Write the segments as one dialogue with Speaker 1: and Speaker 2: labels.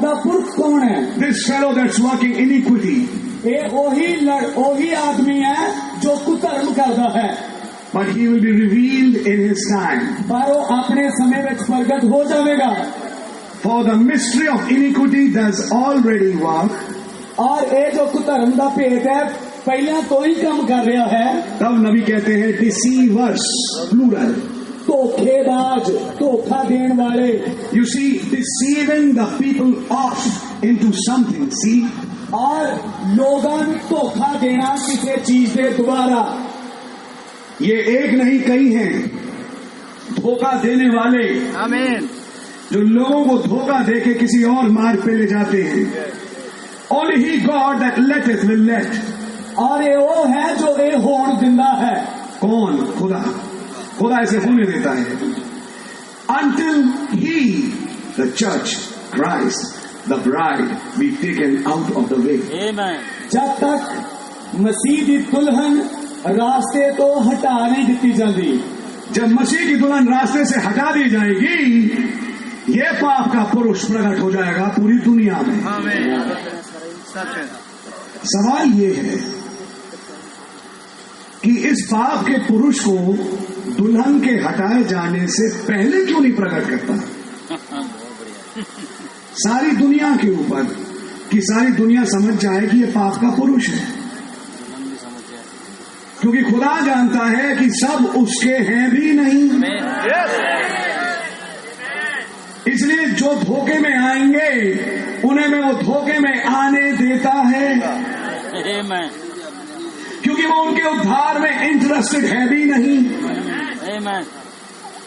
Speaker 1: दा पुरख कौन है?
Speaker 2: This fellow that's working iniquity.
Speaker 1: ये ओही आदमी है जो कुधर्म करता है,
Speaker 2: But he will be revealed in his time.
Speaker 1: पर वो अपने समय में प्रगट हो जाएगा.
Speaker 2: For the mystery of iniquity does already work.
Speaker 1: और ये जो कुधर्म दा भेद है पहले तो ही काम कर रहा है.
Speaker 2: तब नबी कहते हैं deceivers, plural.
Speaker 1: धोखेबाज, धोखा देने वाले.
Speaker 2: You see, deceiving the people off into something. See,
Speaker 1: और लोगों को धोखा देना किसी चीज के द्वारा.
Speaker 2: ये एक नहीं कई हैं धोखा देने वाले.
Speaker 3: आमीन.
Speaker 2: जो लोगों को धोखा देके किसी और मार्ग पे ले जाते हैं. Only he God that letteth will let.
Speaker 1: और ये वो है जो ये होने दिंदा है.
Speaker 2: कौन? खुदा. खुदा ऐसे होने देता है. Until he, the church, Christ, the bride, be taken out of the way.
Speaker 3: Amen.
Speaker 1: जब तक मसीह की दुल्हन रास्ते तो हटा नहीं दी जाती.
Speaker 2: जब मसीह की दुल्हन रास्ते से हटा दी जाएगी, ये पाप का पुरुष प्रकट हो जाएगा पूरी दुनिया में.
Speaker 3: आमीन.
Speaker 2: सवाल ये है कि इस पाप के पुरुष को दुल्हन के हटाए जाने से पहले क्यों नहीं प्रकट करता सारी दुनिया के ऊपर, कि सारी दुनिया समझ जाए कि ये पाप का पुरुष है. क्योंकि खुदा जानता है कि सब उसके हैं भी नहीं. इसलिए जो धोखे में आएंगे उन्हें मैं वो धोखे में आने देता है. क्योंकि वो उनके उद्धार में इंटरेस्टेड है भी नहीं.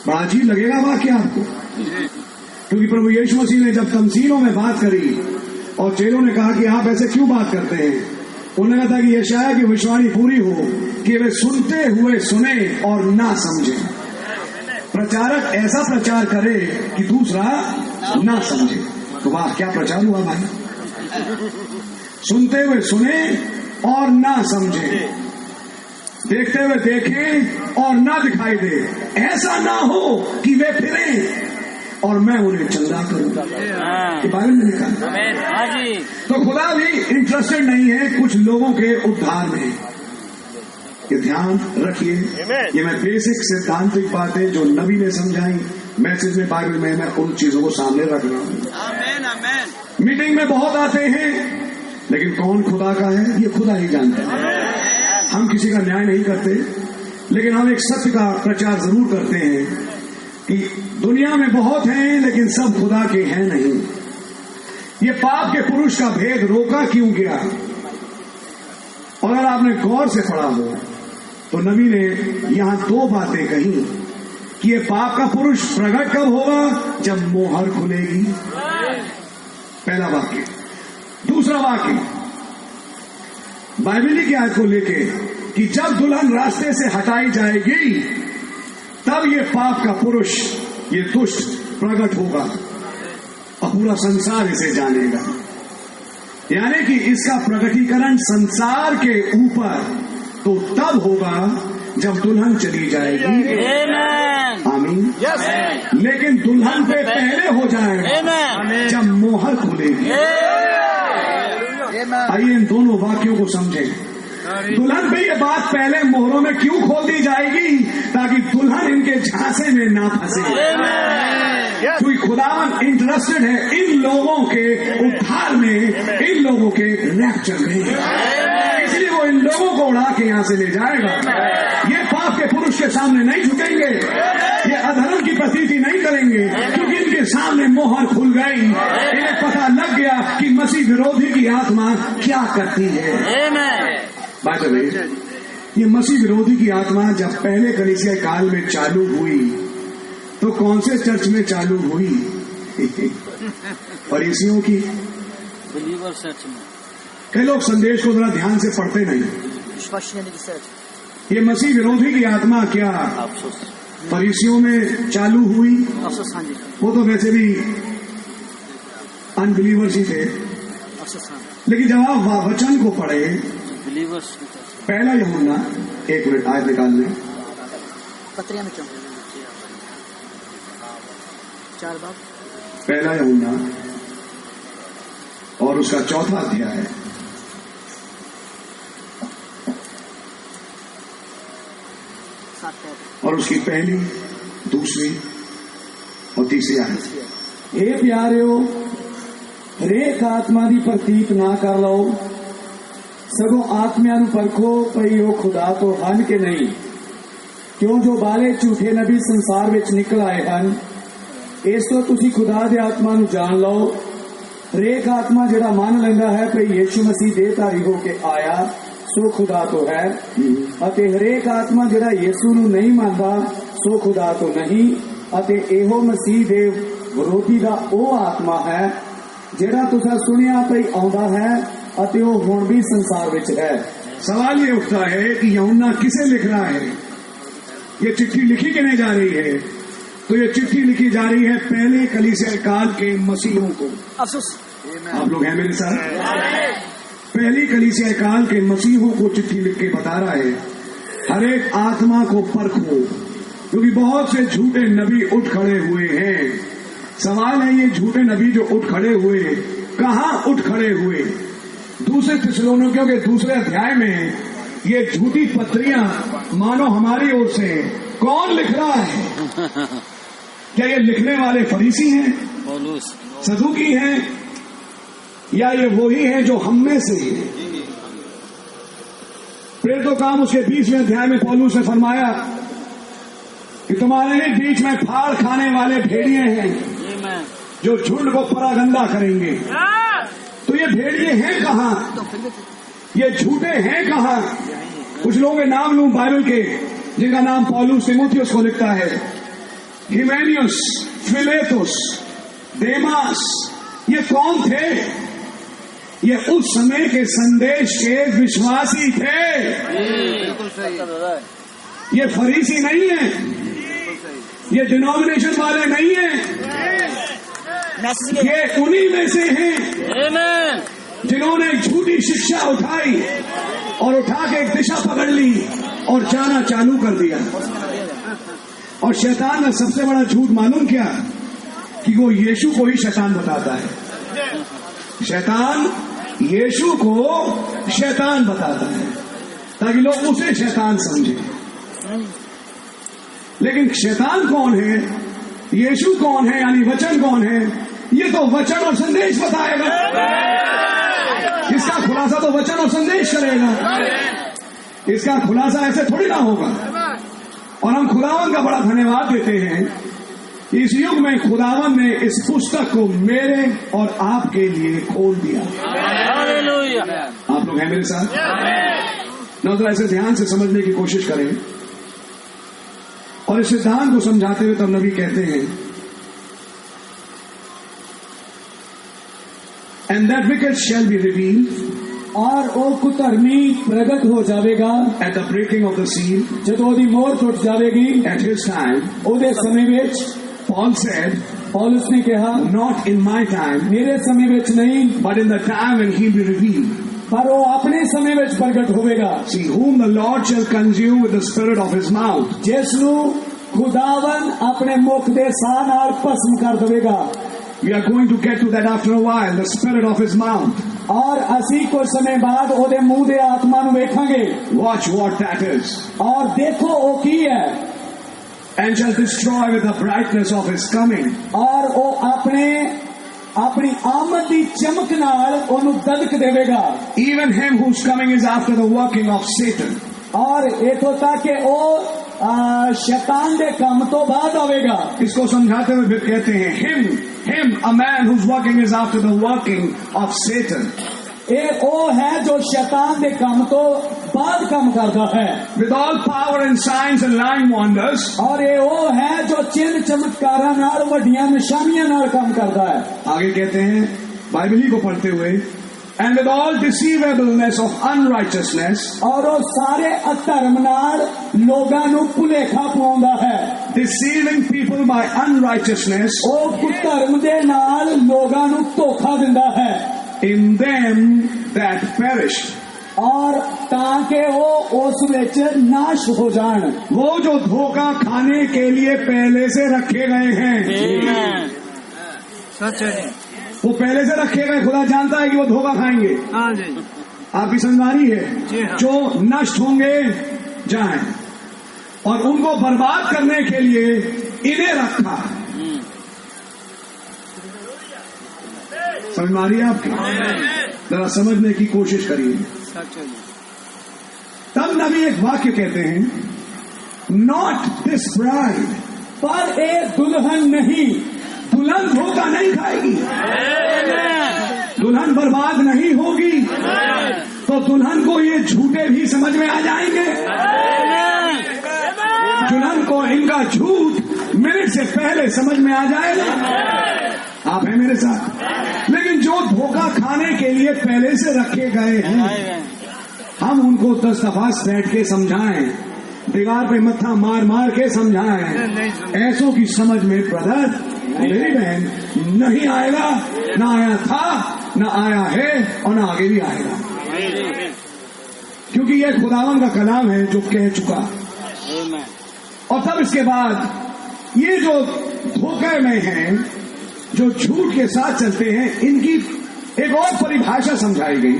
Speaker 2: बड़ा अजीब लगेगा वाक्य आपको, क्योंकि प्रभु यीशु मसीह ने जब तमसीलों में बात करी और चेलों ने कहा कि आप ऐसे क्यों बात करते हैं, उन्होंने कहा कि यशायाह की भविष्यवाणी पूरी हो कि वे सुनते हुए सुने और ना समझे. प्रचारक ऐसा प्रचार करे कि दूसरा ना समझे. तो वाह, क्या प्रचार हुआ भाई. सुनते हुए सुने और ना समझे, देखते हुए देखें और ना दिखाई दे. ऐसा ना हो कि वे फिरें और मैं उन्हें चंगा करूंगा. ये बाइबल में लिखा है. तो खुदा भी इंटरेस्टेड नहीं है कुछ लोगों के उद्धार में. ये ध्यान रखिए. ये मैं बेसिक सिद्धांतिक बातें जो नबी ने समझाई मैसेज में बाइबल में, मैं उन चीजों को सामने रख रहा हूँ. मीटिंग में बहुत आते हैं, लेकिन कौन खुदा का है ये खुदा ही जानता है. हम किसी का न्याय नहीं करते, लेकिन हम एक सत्य का प्रचार जरूर करते हैं कि दुनिया में बहुत हैं लेकिन सब खुदा के हैं नहीं. ये पाप के पुरुष का भेद रोका क्यों गया? और अगर आपने गौर से पढ़ा हो तो नबी ने यहां दो बातें कही कि ये पाप का पुरुष प्रकट कब होगा? जब मोहर खुलेगी. पहला वाक्य. दूसरा वाक्य बाइबली की आयत को लेके कि जब दुल्हन रास्ते से हटाई जाएगी तब ये पाप का पुरुष, ये दुष्ट प्रकट होगा और पूरा संसार इसे जानेगा. यानी कि इसका प्रकटीकरण संसार के ऊपर तो तब होगा जब दुल्हन चली जाएगी. आमीन. लेकिन दुल्हन पे पहले हो जाएगा जब मोहर खुलेगी. आइए इन दोनों वाक्यों को समझें. दुल्हन पे ये बात पहले मोहरों में क्यों खोल दी जाएगी? ताकि दुल्हन इनके झांसे में ना फंसे. क्योंकि खुदावन इंटरेस्टेड है इन लोगों के उद्धार में, इन लोगों के रैप्चर में. इसलिए वो इन लोगों को उड़ा के यहाँ से ले जाएगा. ये पाप के पुरुष के सामने नहीं झुकेंगे, ये अधर्म की प्रतीति नहीं करेंगे, क्योंकि इनके सामने मोहर खुल गई. इन्हें पता लग गया कि मसीह विरोधी की आत्मा क्या करती है. बात है, ये मसीह विरोधी की आत्मा जब पहले कलीसिया काल में चालू हुई तो कौन से चर्च में चालू हुई? फरीसियों की.
Speaker 3: बिलीवर चर्च में.
Speaker 2: कई लोग संदेश को जरा ध्यान से पढ़ते नहीं. ये मसीह विरोधी की आत्मा क्या फरीसियों में चालू हुई? वो तो वैसे भी अनबिलीवर्स ही थे. लेकिन जब आप वचन को पढ़े, पहला यूहन्ना, एक मिनट आयत निकाल लें.
Speaker 4: पत्रिया में क्यों? 4 बाब.
Speaker 2: पहला यूहन्ना और उसका 4था अध्याय। और उसकी पहली, दूसरी और तीसरी आयत।
Speaker 1: ए प्यारियो, हरेक आत्मा दी प्रतीत ना कर लो, सगों आत्मिया नू परखो भई ओ खुदा तो हन के नहीं, क्यों जो बाले झूठे नबी संसार विच निकल आए हन। इस तो तुसी खुदा दे आत्मा नू जान लो। हरेक आत्मा जिहड़ा मान लैंदा है भई यीशु मसीह देहधारी हो के आया सो खुदा तो है, अते हरेक आत्मा जिहड़ा यीशु नू नहीं मानदा सो खुदा तो नहीं, अते एहो मसीह दे विरोधी दा ओ आत्मा है जिहड़ा तुसां सुनिया भई आउंदा है अते ओ हुण भी संसार विच है।
Speaker 2: सवाल ये उठता है कि यूहन्ना किसे लिख रहा है? ये चिट्ठी लिखी किने जा रही है? तो ये चिट्ठी लिखी जा रही है पहले कलीसिया काल के मसीहों को।
Speaker 4: अफसोस
Speaker 2: आप लोग हैं मेरे साथ? पहली कलीसिया काल के मसीहों को चिट्ठी लिख के बता रहा है हर एक आत्मा को परखो, क्योंकि बहुत से झूठे नबी उठ खड़े हुए हैं। सवाल है ये झूठे नबी जो उठ खड़े हुए कहाँ उठ खड़े हुए? दूसरे थिस्सलुनीकियों के दूसरे अध्याय में ये झूठी पत्रियां मानो हमारी ओर से। कौन लिख रहा है? क्या ये लिखने वाले फरीसी हैं,
Speaker 3: पौलुस,
Speaker 2: सदूकी हैं, या ये वही हैं जो हम में से हैं? प्रेरितों का काम उसके 20वें अध्याय में पौलुस ने फरमाया कि तुम्हारे बीच में फाड़ खाने वाले भेड़िए हैं जो झुंड को परागंदा करेंगे। तो ये भेड़िए हैं कहाँ? ये झूठे हैं कहाँ? कुछ लोगों के नाम लूं बाइबल के, जिनका नाम पौलुस तीमुथियुस को लिखता है, हिमेनियुस, फिलेतुस, देमास। ये कौन थे? ये उस समय के संदेश के विश्वासी थे। ये फरीसी नहीं है, ये डिनोमिनेशन वाले नहीं है, ये उन्हीं में से हैं जिन्होंने झूठी शिक्षा उठाई और उठा के एक दिशा पकड़ ली और जाना चालू कर दिया। और शैतान का सबसे बड़ा झूठ मालूम क्या? कि वो यीशु को ही शैतान बताता है। शैतान यीशु को शैतान बताता है ताकि लोग उसे शैतान समझे। लेकिन शैतान कौन है, यीशु कौन है, यानी वचन कौन है, ये तो वचन और संदेश बताएगा। इसका खुलासा तो वचन और संदेश करेगा। इसका खुलासा ऐसे थोड़ी ना होगा। और हम खुदावन का बड़ा धन्यवाद देते हैं, इस युग में खुदावन ने इस पुस्तक को मेरे और आपके लिए खोल दिया। आप लोग हैं मेरे साथ? ना तो ऐसे ध्यान से समझने की कोशिश करें। और इस सिद्धांत को समझाते हुए तब नबी कहते हैं, and that wicked shall be revealed,
Speaker 1: और ओ कुधर्मी प्रगट हो जाएगा
Speaker 2: at the breaking of the seal,
Speaker 1: जदों ओदी मोहर टुट जाएगी
Speaker 2: एट हिज टाइम।
Speaker 1: ओदे समय विच,
Speaker 2: Paul said,
Speaker 1: पौलुस ने कहा,
Speaker 2: not in my time,
Speaker 1: मेरे समय विच नहीं,
Speaker 2: but in the time when he be revealed.
Speaker 1: पर वो अपने समय विच प्रगट होवेगा।
Speaker 2: See, whom the Lord shall consume with the spirit of his mouth.
Speaker 1: जिसनू खुदावन अपने मुख दे साह नाल भस्म कर देवेगा।
Speaker 2: We are going to get to that after a while, the spirit of his mouth.
Speaker 1: और असी कुछ समय बाद ओदे मुंह दे आत्मा नू वेखांगे।
Speaker 2: Watch what that is.
Speaker 1: और देखो ओ की है।
Speaker 2: And shall destroy with the brightness of his coming.
Speaker 1: और वो अपनी आमद की चमक नाल ओनू ददक देवेगा।
Speaker 2: Even him whose coming is after the working of Satan.
Speaker 1: और इथों तक कि वो शैतान दे काम तो बाद आवेगा।
Speaker 2: इसको समझाते हुए फिर कहते हैं, him, a man whose working is after the working of Satan.
Speaker 1: ये वो है जो शैतान दे काम तो बाद काम करता है।
Speaker 2: With all power and signs and lying wonders.
Speaker 1: और ये वो है जो चिन्ह चमत्कारां नाल वड्डियां निशानियां नाल काम करता है।
Speaker 2: आगे कहते हैं बाइबल ही को पढ़ते हुए, and with all deceivableness of unrighteousness.
Speaker 1: और वो सारे अधर्म नाल लोगां नू भुलेखा पाउंदा है।
Speaker 2: Deceiving people by unrighteousness.
Speaker 1: वो कुधर्म दे नाल लोगां नू धोखा दिंदा है।
Speaker 2: In them that perish.
Speaker 1: और ताकि वो उस विच नाश हो जान।
Speaker 2: वो जो धोखा खाने के लिए पहले से रखे गए हैं।
Speaker 3: सच है।
Speaker 2: वो पहले से रखे गए, खुदा जानता है कि वो धोखा खाएंगे।
Speaker 3: हाँ जी।
Speaker 2: आपकी समझ आ रही
Speaker 3: जी
Speaker 2: है?
Speaker 3: हाँ।
Speaker 2: जो नष्ट होंगे जाएं, और उनको बर्बाद करने के लिए इन्हें रखा। समझ में आ रही है आपकी? जरा समझने की कोशिश करिए।
Speaker 3: सच है जी।
Speaker 2: तब नबी एक वाक्य कहते हैं, नॉट दिस ब्राइड,
Speaker 1: पर एक दुल्हन नहीं,
Speaker 2: दुल्हन धोखा नहीं खाएगी, दुल्हन बर्बाद नहीं होगी। तो दुल्हन को ये झूठे भी समझ में आ जाएंगे, दुल्हन को इनका झूठ मिनट से पहले समझ में आ जाएगा। आप हैं मेरे साथ? लेकिन जो धोखा खाने के लिए पहले से रखे गए हैं, हम उनको 10 दफा बैठ के समझाएं, दीवार पे मत्था मार मार के समझाएं। ऐसों की समझ में ब्रदर, मेरी बहन, नहीं आएगा। ना आया था, ना आया है, और ना आगे भी आएगा, क्योंकि यह खुदावन का कलाम है जो कह चुका। और तब इसके बाद ये जो धोखे में हैं, जो झूठ के साथ चलते हैं, इनकी एक और परिभाषा समझाई गई।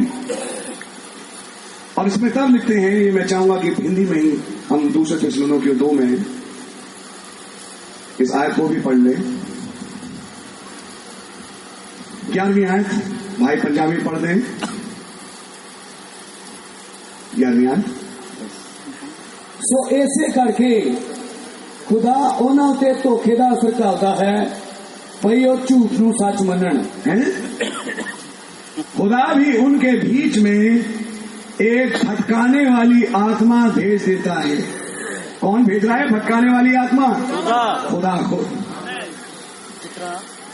Speaker 2: और इसमें तब लिखते हैं, ये मैं चाहूंगा कि हिंदी में ही हम दूसरे थिस्सलुनीकियों 2 में इस आयत को भी पढ़ लें। 11वीं आयत, भाई पंजाबी पढ़ दें। 11वीं आयत।
Speaker 1: सो ऐसे करके खुदा उन्हां ते धोखे दा असर करदा है भई वो झूठ नूं सच मनण।
Speaker 2: खुदा भी उनके बीच में एक भटकाने वाली आत्मा भेज देता है। कौन भेज रहा है भटकाने वाली आत्मा? खुदा खुद।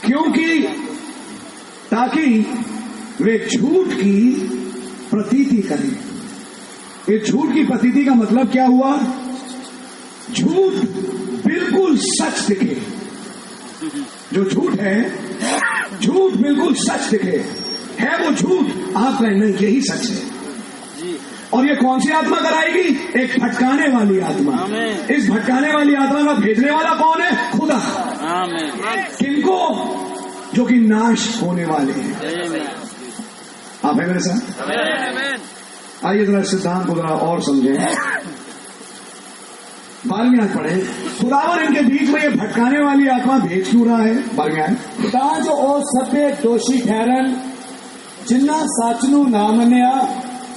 Speaker 2: क्योंकि ताकि वे झूठ की प्रतीति करें। ये झूठ की प्रतीति का मतलब क्या हुआ? झूठ बिल्कुल सच दिखे। जो झूठ है, झूठ बिल्कुल सच दिखे, है वो झूठ, आप कहें नहीं यही सच है। और ये कौन सी आत्मा कराएगी? एक भटकाने वाली आत्मा। इस भटकाने वाली आत्मा का भेजने वाला कौन है? खुदा। किनको? जो कि नाश होने वाले हैं। आप है मेरे साथ? आइए जरा सिद्धांत को जरा और समझें। 12वीं आयत पढ़े। खुदावन इनके बीच में ये भटकाने वाली आत्मा भेज क्यों रहा है? 12वीं आयत।
Speaker 1: ਤਾਂ ਜੋ ਉਹ ਸਭੇ ਦੋਸ਼ੀ ਠਹਿਰਨ ਜਿਨ੍ਹਾਂ ਸੱਚ ਨੂੰ ਨਾ ਮੰਨਿਆ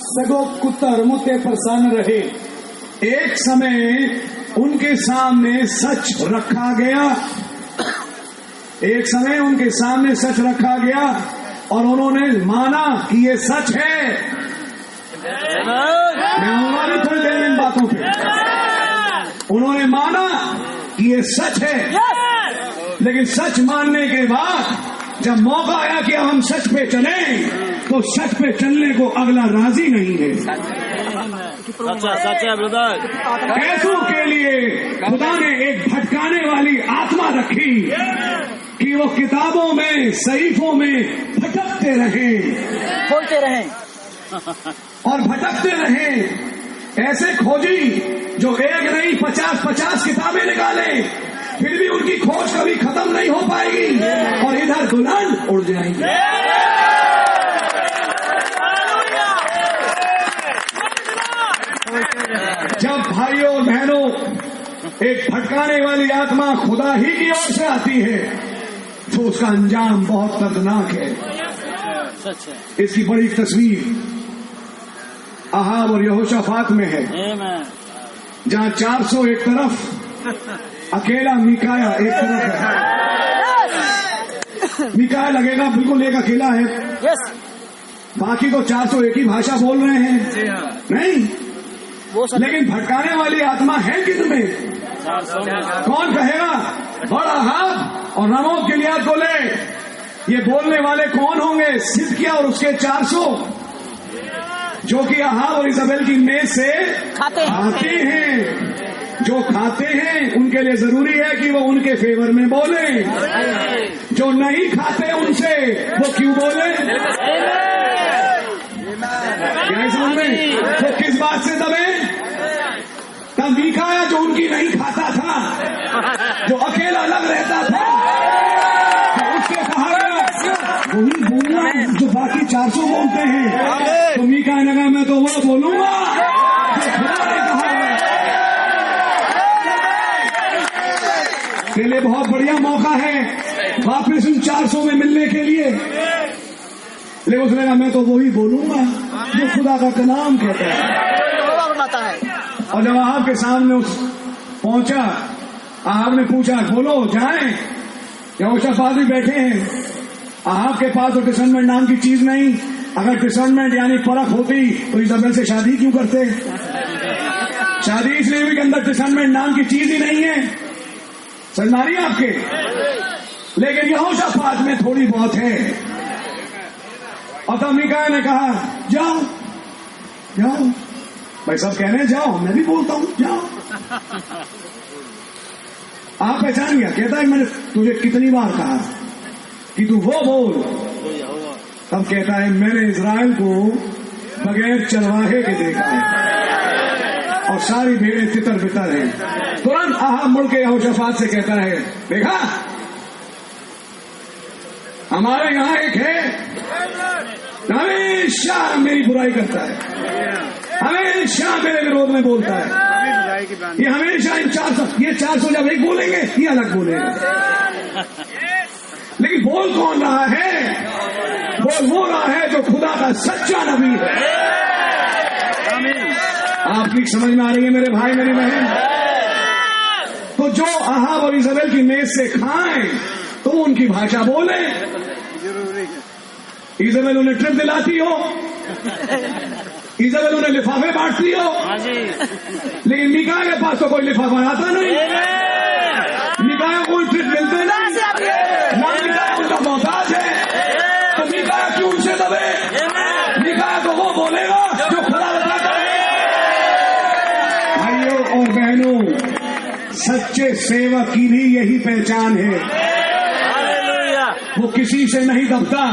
Speaker 1: सगों कुधर्म ते प्रसन्न रहे।
Speaker 2: एक समय उनके सामने सच रखा गया, एक समय उनके सामने सच रखा गया और उन्होंने माना कि ये सच है। मैं आऊंगा भी थोड़ी देर इन बातों पे। उन्होंने माना कि ये सच है, लेकिन सच मानने के बाद जब मौका आया कि हम सच पे चले, तो सच पे चलने को अगला राजी नहीं है।
Speaker 3: सच है ब्रदर।
Speaker 2: ऐसों के लिए खुदा ने एक भटकाने वाली आत्मा रखी कि वो किताबों में, सहीफों में भटकते रहें,
Speaker 4: खोलते रहें
Speaker 2: और भटकते रहें। ऐसे खोजी जो एक नहीं 50-50 किताबें निकाले, फिर भी उनकी खोज कभी खत्म नहीं हो पाएगी और इधर दुल्हन उड़ जाएगी। जब भाइयों और बहनों एक भटकाने वाली आत्मा खुदा ही की ओर से आती है, तो उसका अंजाम बहुत दर्दनाक है।
Speaker 3: सच है।
Speaker 2: इसकी बड़ी तस्वीर अहाब और यहोशाफात में है, जहां 400 एक तरफ, अकेला मिकाया एक तरफ है। मिकाया लगेगा बिल्कुल एक अकेला है, बाकी तो 400 एक ही भाषा बोल रहे हैं। नहीं, लेकिन भटकाने वाली आत्मा है किसमें? कौन कहेगा? बड़ा हाथ और रमोत गिलियाद को ले। ये बोलने वाले कौन होंगे? सिदकिय्याह और उसके 400, जो कि अहाब और इजबेल की मेज से खाते हैं। जो खाते हैं उनके लिए जरूरी है कि वो उनके फेवर में बोले, जो नहीं खाते उनसे वो क्यों बोले? क्या समझ में? तो किस बात से दबे? तब मिकाया जो उनकी नहीं खाता था, जो अकेला अलग रहता था, तो उससे कहा गया वही जो बाकी 400 बोलते हैं। तो मीका ने कहा मैं तो वो बोलूंगा जो खुदा ने कहा है। के लिए बहुत बढ़िया मौका है वापिस उन 400 में मिलने के लिए। लेकिन उसने कहा मैं तो वही बोलूंगा जो खुदा का कलाम कहता है। और जब आपके सामने उस पहुंचा, आपने पूछा बोलो जाएं। यहोशापात भी बैठे हैं। आपके पास तो डिसर्नमेंट नाम की चीज नहीं। अगर डिसर्नमेंट यानी परख होती तो इज़ाबेल से शादी क्यों करते? शादी इसलिए भी के अंदर डिसर्नमेंट नाम की चीज ही नहीं है। समझ आ रही है आपके? लेकिन यहोशापात में थोड़ी बहुत है। और तब मीका ने कहा जाओ जाओ। भाई सब कह रहे हैं जाओ, मैं भी बोलता हूं जाओ। आप पहचान गया? कहता है मैंने तुझे कितनी बार कहा कि तू वो बोल। तब कहता है मैंने इज़राइल को बगैर चरवाहे के देखा है और सारी भेड़ें तितर बितर हैं। तुरंत आहा मुड़ के यहोशापात से कहता है देखा हमारे यहाँ एक है हमेशा मेरी बुराई करता है, हमेशा मेरे विरोध में बोलता है। ये हमेशा इन 400 जब एक बोलेंगे ये अलग बोलेंगे। लेकिन बोल कौन रहा है? बोल वो रहा है जो खुदा का सच्चा नबी है। आपकी समझ में आ रही है मेरे भाई मेरी बहन? तो जो अहाब और इज़ाबेल की मेज से खाएं तो उनकी भाषा बोले। इज़ाबेल उन्हें ट्रिप दिलाती हो, इज़ाबेल उन्हें लिफाफे बांटती हो, लेकिन मीका के पास तो कोई लिफाफा आता नहीं। मीका को कोई ट्रिप मिलते नहीं, ना मीका उनका मोहताज है। तो मीका क्यों उनसे दबे? मीका तो वो बोलेगा जो खुदा बताता है। भाइयों और बहनों, सच्चे सेवक की भी यही पहचान है। वो किसी से नहीं दबता,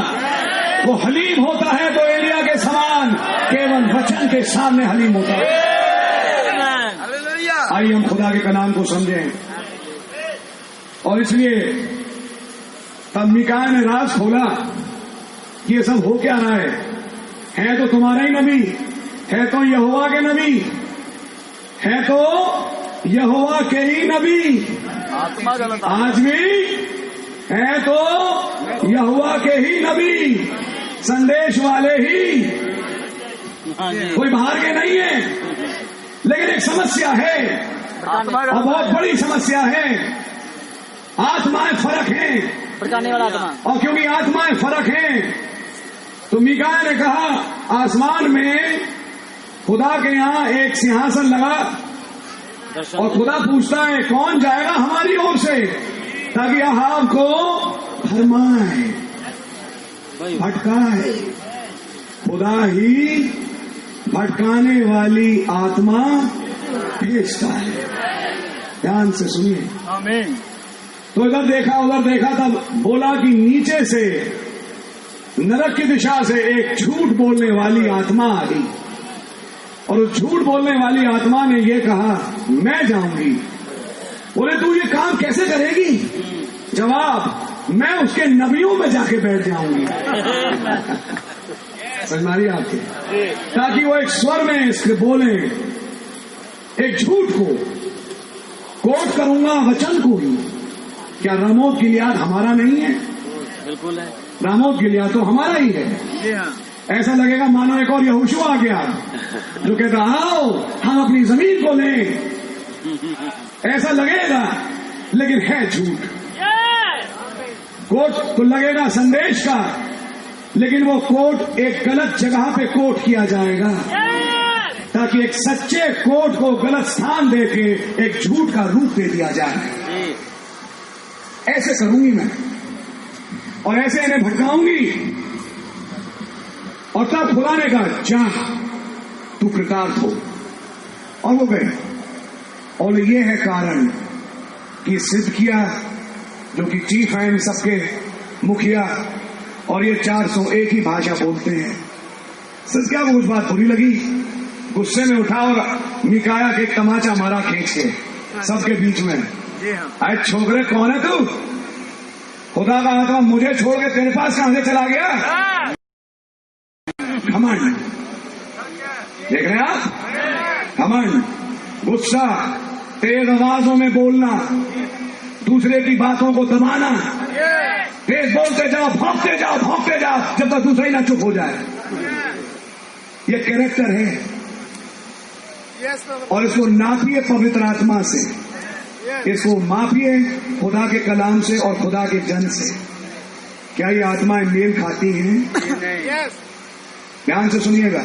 Speaker 2: वो हलीम होता है तो एलिया के समान केवल वचन के सामने हलीम होता है। आइए हम खुदा के कलाम को समझें। और इसलिए तब मीका ने राज खोला कि ये सब हो क्या रहा है तो तुम्हारा ही नबी है, तो यहोवा के नबी है, तो यहोवा के ही नबी आज भी है, तो यहोवा के ही नबी, संदेश वाले ही, कोई बाहर के नहीं है। लेकिन एक समस्या है और बहुत बड़ी समस्या है। आत्माएं फर्क हैं
Speaker 4: भड़काने वाला आत्मा।
Speaker 2: और क्योंकि आत्माएं फर्क हैं तो मीका ने कहा आसमान में खुदा के यहाँ एक सिंहासन लगा और खुदा पूछता है कौन जाएगा हमारी ओर से ताकि अहाब को भरमाए भटकाए। खुदा ही भटकाने वाली आत्मा भेजता है। ध्यान से सुनिए।
Speaker 3: आमीन।
Speaker 2: तो इधर देखा उधर देखा, तब बोला कि नीचे से नरक की दिशा से एक झूठ बोलने वाली आत्मा आई और उस झूठ बोलने वाली आत्मा ने ये कहा मैं जाऊंगी। बोले तू ये काम कैसे करेगी? जवाब मैं उसके नबियों में जाके बैठ जाऊंगी। समझ मारी आपके, ताकि वो एक स्वर में इसके बोले, एक झूठ को कोट करूंगा वचन को ही। क्या रामोत गिलियाद हमारा नहीं है?
Speaker 3: बिल्कुल है।
Speaker 2: रामोत गिलियाद तो हमारा ही है।
Speaker 3: जी हाँ।
Speaker 2: ऐसा लगेगा मानो एक और यहोशू आ गया जो कहता आओ हम अपनी जमीन को लें, ऐसा लगेगा लेकिन है झूठ। कोट तो लगेगा संदेश का, लेकिन वो कोट एक गलत जगह पे कोट किया जाएगा ताकि एक सच्चे कोट को गलत स्थान देके एक झूठ का रूप दे दिया जाए। ऐसे करूंगी मैं और ऐसे इन्हें भटकाऊंगी। और तब खुदा ने कहा जा तू कृतार्थ हो, और वो गए। और ये है कारण कि सिदकिया जो कि चीफ है इन सबके मुखिया, और ये 400 एक ही भाषा बोलते हैं। सिदकिया को कुछ बात बुरी लगी, गुस्से में उठा और मिकाया के तमाचा मारा खींच के सबके बीच में। अरे छोकरे कौन है तू? खुदा का आत्मा मुझे छोड़ के तेरे पास कहां से चला गया? घमंड, देख रहे हैं आप? घमंड, गुस्सा, तेज आवाजों में बोलना, दूसरे की बातों को दबाना, तेज बोलते जाओ, भौंकते जाओ जब तक दूसरा ही ना चुप हो जाए। ये कैरेक्टर है और इसको नापिए पवित्र आत्मा से, इसको मापिए खुदा के कलाम से और खुदा के जन से। क्या ये आत्माएं मेल खाती हैं? ध्यान से सुनिएगा।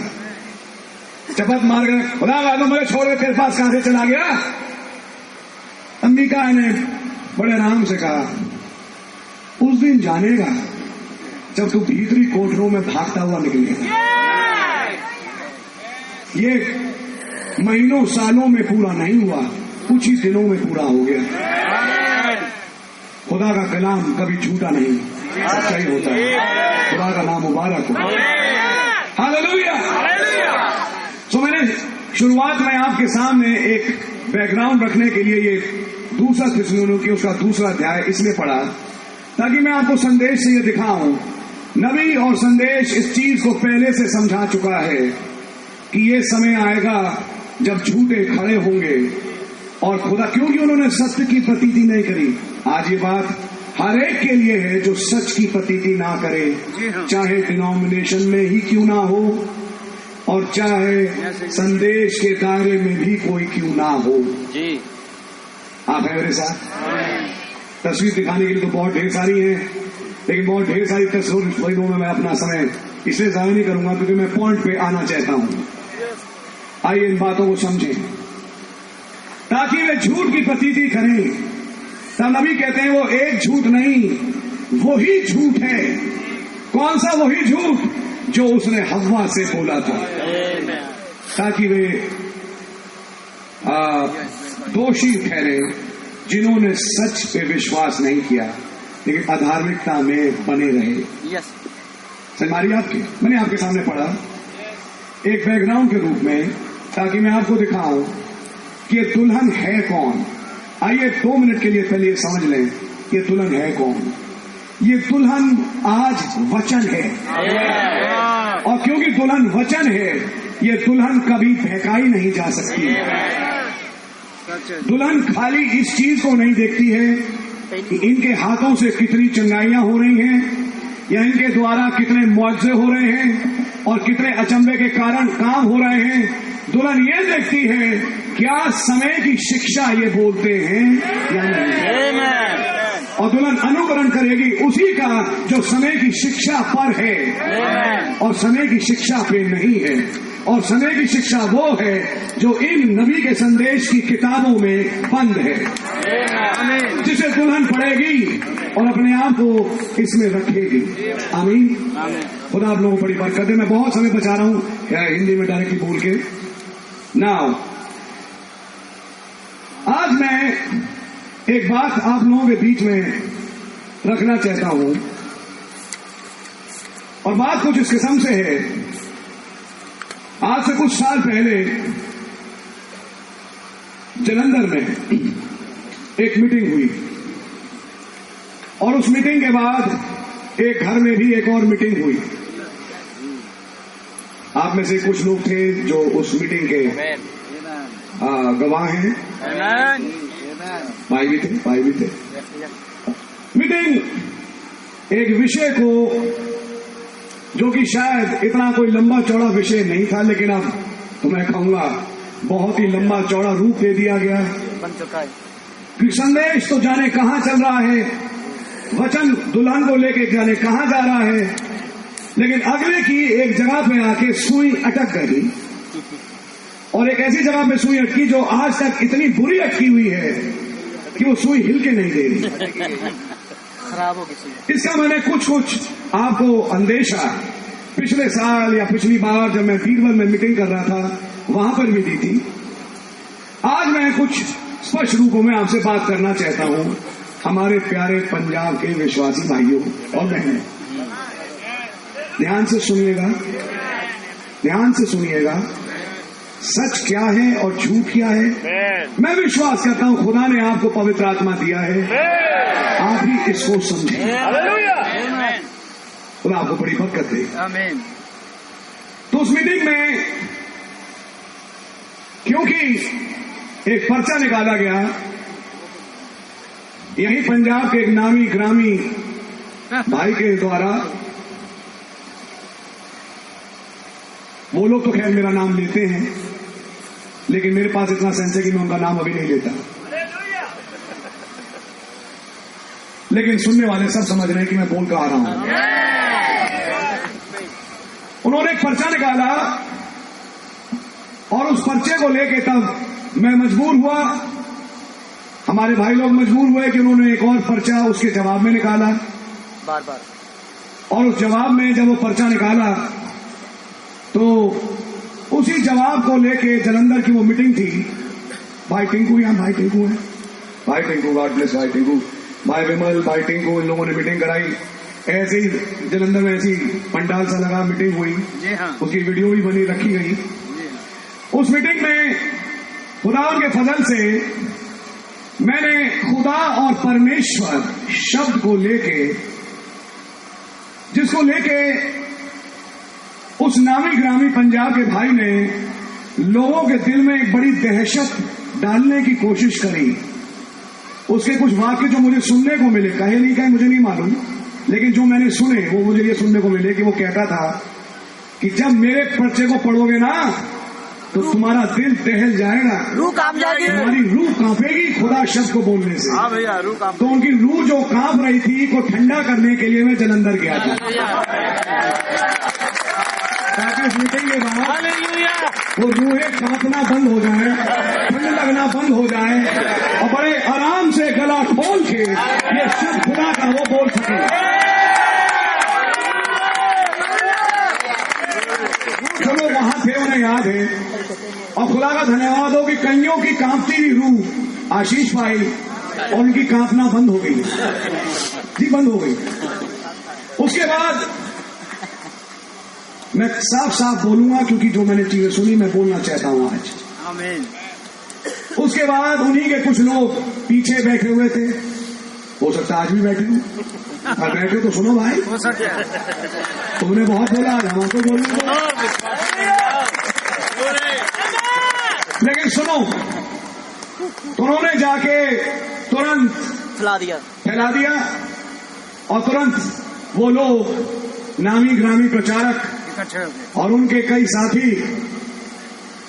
Speaker 2: चपत मार गए, खुदा का आदम मुझे छोड़ के तेरे पास कहां से चला गया? अंबिका ने बड़े आराम से कहा, उस दिन जानेगा जब तू भीतरी कोठरों में भागता हुआ निकलेगा। ये महीनों सालों में पूरा नहीं हुआ, कुछ ही दिनों में पूरा हो गया। खुदा का कलाम कभी झूठा नहीं, सच्चाई होता है। खुदा का नाम मुबारक हो। हालेलुया। तो मैंने शुरुआत में आपके सामने एक बैकग्राउंड रखने के लिए ये दूसरा थिस्सलुनीकी उसका दूसरा अध्याय इसलिए पढ़ा ताकि मैं आपको संदेश से ये दिखाऊं। नबी और संदेश इस चीज को पहले से समझा चुका है कि ये समय आएगा जब झूठे खड़े होंगे और खुदा, क्योंकि उन्होंने सत्य की प्रतीति नहीं करी। आज ये बात हर एक के लिए है जो सच की प्रतीति ना करे, चाहे डिनोमिनेशन में ही क्यों ना हो और चाहे संदेश के दायरे में भी कोई क्यों ना हो।
Speaker 3: जी,
Speaker 2: आप है मेरे साथ? तस्वीर दिखाने के लिए तो बहुत ढेर सारी है, लेकिन बहुत ढेर सारी तस्वीरों में मैं अपना समय इसलिए जाया नहीं करूंगा क्योंकि मैं पॉइंट पे आना चाहता हूं। आइए इन बातों को समझें ताकि वे झूठ की प्रतीति करें। तब नबी कहते हैं वो एक झूठ नहीं, वही झूठ है। कौन सा वही झूठ? जो उसने हव्वा से बोला था, ताकि वे दोषी ठहरे जिन्होंने सच पे विश्वास नहीं किया लेकिन अधार्मिकता में बने रहे। हमारी आपकी मैंने आपके सामने पढ़ा एक बैकग्राउंड के रूप में ताकि मैं आपको दिखाऊं कि ये दुल्हन है कौन। आइए 2 मिनट के लिए पहले ये समझ लें कि दुल्हन है कौन। ये दुल्हन आज वचन है और क्योंकि दुल्हन वचन है ये दुल्हन कभी बहकाई नहीं जा सकती। दुल्हन खाली इस चीज को नहीं देखती है कि इनके हाथों से कितनी चंगाइयां हो रही हैं या इनके द्वारा कितने मुआवजे हो रहे हैं और कितने अचंभे के कारण काम हो रहे हैं। दुल्हन ये देखती है क्या समय की शिक्षा ये बोलते हैं या नहीं, और दुल्हन अनुकरण करेगी उसी का जो समय की शिक्षा पर है और समय की शिक्षा पे नहीं है। और समय की शिक्षा वो है जो इन नबी के संदेश की किताबों में बंद है, जिसे दुल्हन पढ़ेगी और अपने आप को इसमें रखेगी। आमीन। खुदा आप लोगों को बड़ी बरकत दे। मैं बहुत समय बचा रहा हूं हिंदी में डायरेक्टली बोल के। नाउ आज मैं एक बात आप लोगों के बीच में रखना चाहता हूं और बात कुछ इस किस्म से है। आज से कुछ साल पहले जलंधर में एक मीटिंग हुई और उस मीटिंग के बाद एक घर में भी एक और मीटिंग हुई। आप में से कुछ लोग थे जो उस मीटिंग के गवाह हैं। भाई भी थे। मीटिंग एक विषय को जो कि शायद इतना कोई लंबा चौड़ा विषय नहीं था, लेकिन अब तो मैं कहूंगा बहुत ही लंबा चौड़ा रूप दे दिया गया
Speaker 4: बन चुका है।
Speaker 2: कि संदेश तो जाने कहां चल रहा है, वचन दुल्हन को लेके जाने कहां जा रहा है, लेकिन अगले की एक जगह पे आके सुई अटक गई और एक ऐसी जगह पे सुई अटकी जो आज तक इतनी बुरी अटकी हुई है कि वो सुई हिल के नहीं दे रही,
Speaker 4: खराब हो गई।
Speaker 2: इसका मैंने कुछ आपको अंदेशा पिछले साल या पिछली बार जब मैं बीरबल में मीटिंग कर रहा था वहां पर भी दी थी। आज मैं कुछ स्पष्ट रूपों में आपसे बात करना चाहता हूं हमारे प्यारे पंजाब के विश्वासी भाइयों और बहनों। ध्यान से सुनिएगा, ध्यान से सुनिएगा। सच क्या है और झूठ क्या है। मैं विश्वास करता हूं खुदा ने आपको पवित्र आत्मा दिया है, आप ही इसको समझें। खुदा आपको बड़ी बरकत दे। तो उस मीटिंग में क्योंकि एक पर्चा निकाला गया, यही पंजाब के एक नामी ग्रामी भाई के द्वारा, वो लोग तो खैर मेरा नाम लेते हैं, लेकिन मेरे पास इतना सेंस है कि मैं उनका नाम अभी नहीं लेता, लेकिन सुनने वाले सब समझ रहे हैं कि मैं बोल कर आ रहा हूं। उन्होंने एक पर्चा निकाला और उस पर्चे को लेके तब मैं मजबूर हुआ, हमारे भाई लोग मजबूर हुए कि उन्होंने एक और पर्चा उसके जवाब में निकाला
Speaker 4: बार बार।
Speaker 2: और उस जवाब में जब वो पर्चा निकाला तो उसी जवाब को लेके जलंधर की वो मीटिंग थी। भाई टिंकू यहाँ, भाई टिंकू है, भाई टिंकू, गॉड ब्लेस भाई टिंकू, भाई विमल, भाई टिंकू, इन लोगों ने मीटिंग कराई। ऐसे ही जलंधर में ऐसी पंडाल सा लगा मीटिंग हुई, उसकी वीडियो भी बनी रखी गई। उस मीटिंग में खुदा के फजल से मैंने खुदा और परमेश्वर शब्द को लेके, जिसको लेके उस नामी ग्रामी पंजाब के भाई ने लोगों के दिल में एक बड़ी दहशत डालने की कोशिश करी। उसके कुछ वाक्य जो मुझे सुनने को मिले, कहे नहीं कहे मुझे नहीं मालूम, लेकिन जो मैंने सुने वो मुझे ये सुनने को मिले कि वो कहता था कि जब मेरे पर्चे को पढ़ोगे ना तो तुम्हारा दिल दहल जाएगा,
Speaker 4: रूह कांप जाएगी,
Speaker 2: तुम्हारी रूह कांपेगी खुदा शब्द को बोलने से।
Speaker 3: हाँ भैया, रूह कांप।
Speaker 2: तो उनकी रूह जो कांप रही थी को ठंडा करने के लिए मैं जलंधर गया था, ताकि इस मीटिंग के बाद वो रूहें कांपना बंद हो जाए, ठंड लगना बंद हो जाए और बड़े आराम से गला खोल के ये शब्द खुदा का वो बोल सके। चलो वहां थे, उन्हें याद है, और खुदा का धन्यवाद हो कि कईयों की कांपती हुई रूह आशीष पाई और उनकी कांपना बंद हो गई जी, बंद हो गई। उसके बाद मैं साफ साफ बोलूंगा क्योंकि जो मैंने चीजें सुनी मैं बोलना चाहता हूं आज।
Speaker 3: आमीन।
Speaker 2: उसके बाद उन्हीं के कुछ लोग पीछे बैठे हुए थे, हो सकता आज भी बैठे हो, और बैठे तो सुनो भाई,
Speaker 3: हो सकता है।
Speaker 2: तुमने बहुत बोला, हम तो बोलना, लेकिन सुनो, तो उन्होंने जाके तुरंत फैला दिया और तुरंत वो लोग नामी ग्रामी प्रचारक और उनके कई साथी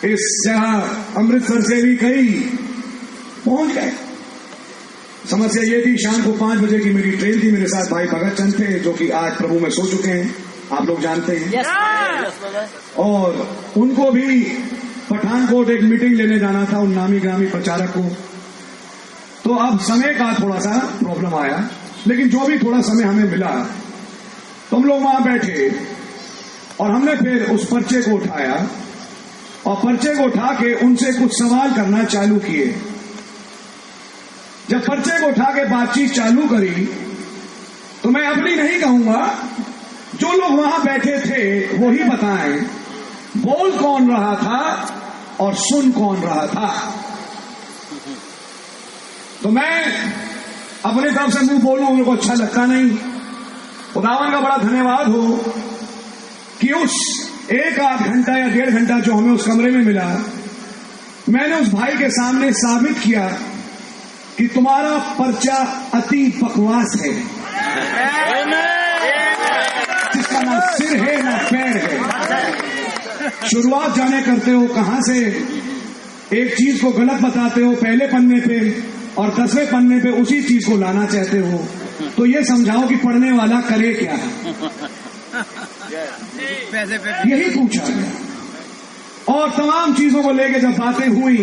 Speaker 2: इस जगह अमृतसर से भी कई पहुंच गए। समस्या ये थी, शाम को 5 बजे की मेरी ट्रेन थी, मेरे साथ भाई भगत चंद थे जो कि आज प्रभु में सो चुके हैं, आप लोग जानते हैं। और उनको भी पठानकोट एक मीटिंग लेने जाना था, उन नामी ग्रामी प्रचारक को। तो अब समय का थोड़ा सा प्रॉब्लम आया, लेकिन जो भी थोड़ा समय हमें मिला तो हम लोग वहां बैठे और हमने फिर उस पर्चे को उठाया और पर्चे को उठा के उनसे कुछ सवाल करना चालू किए। जब पर्चे को उठा के बातचीत चालू करी तो मैं अपनी नहीं कहूंगा, जो लोग वहां बैठे थे वो ही बताएं बोल कौन रहा था और सुन कौन रहा था। तो मैं अपने तरफ से मुंह बोलूं मेरे को अच्छा लगता नहीं। खुदावन का बड़ा धन्यवाद हो कि उस 1-8 घंटा या 1.5 घंटा जो हमें उस कमरे में मिला, मैंने उस भाई के सामने साबित किया कि तुम्हारा पर्चा अति बकवास है, जिसका ना सिर है ना पैर है। शुरुआत जाने करते हो कहां से, एक चीज को गलत बताते हो पहले पन्ने पे और 10वें पन्ने पे उसी चीज को लाना चाहते हो, तो ये समझाओ कि पढ़ने वाला करे क्या। यही पूछा गया और तमाम चीजों को लेके जब बातें हुई,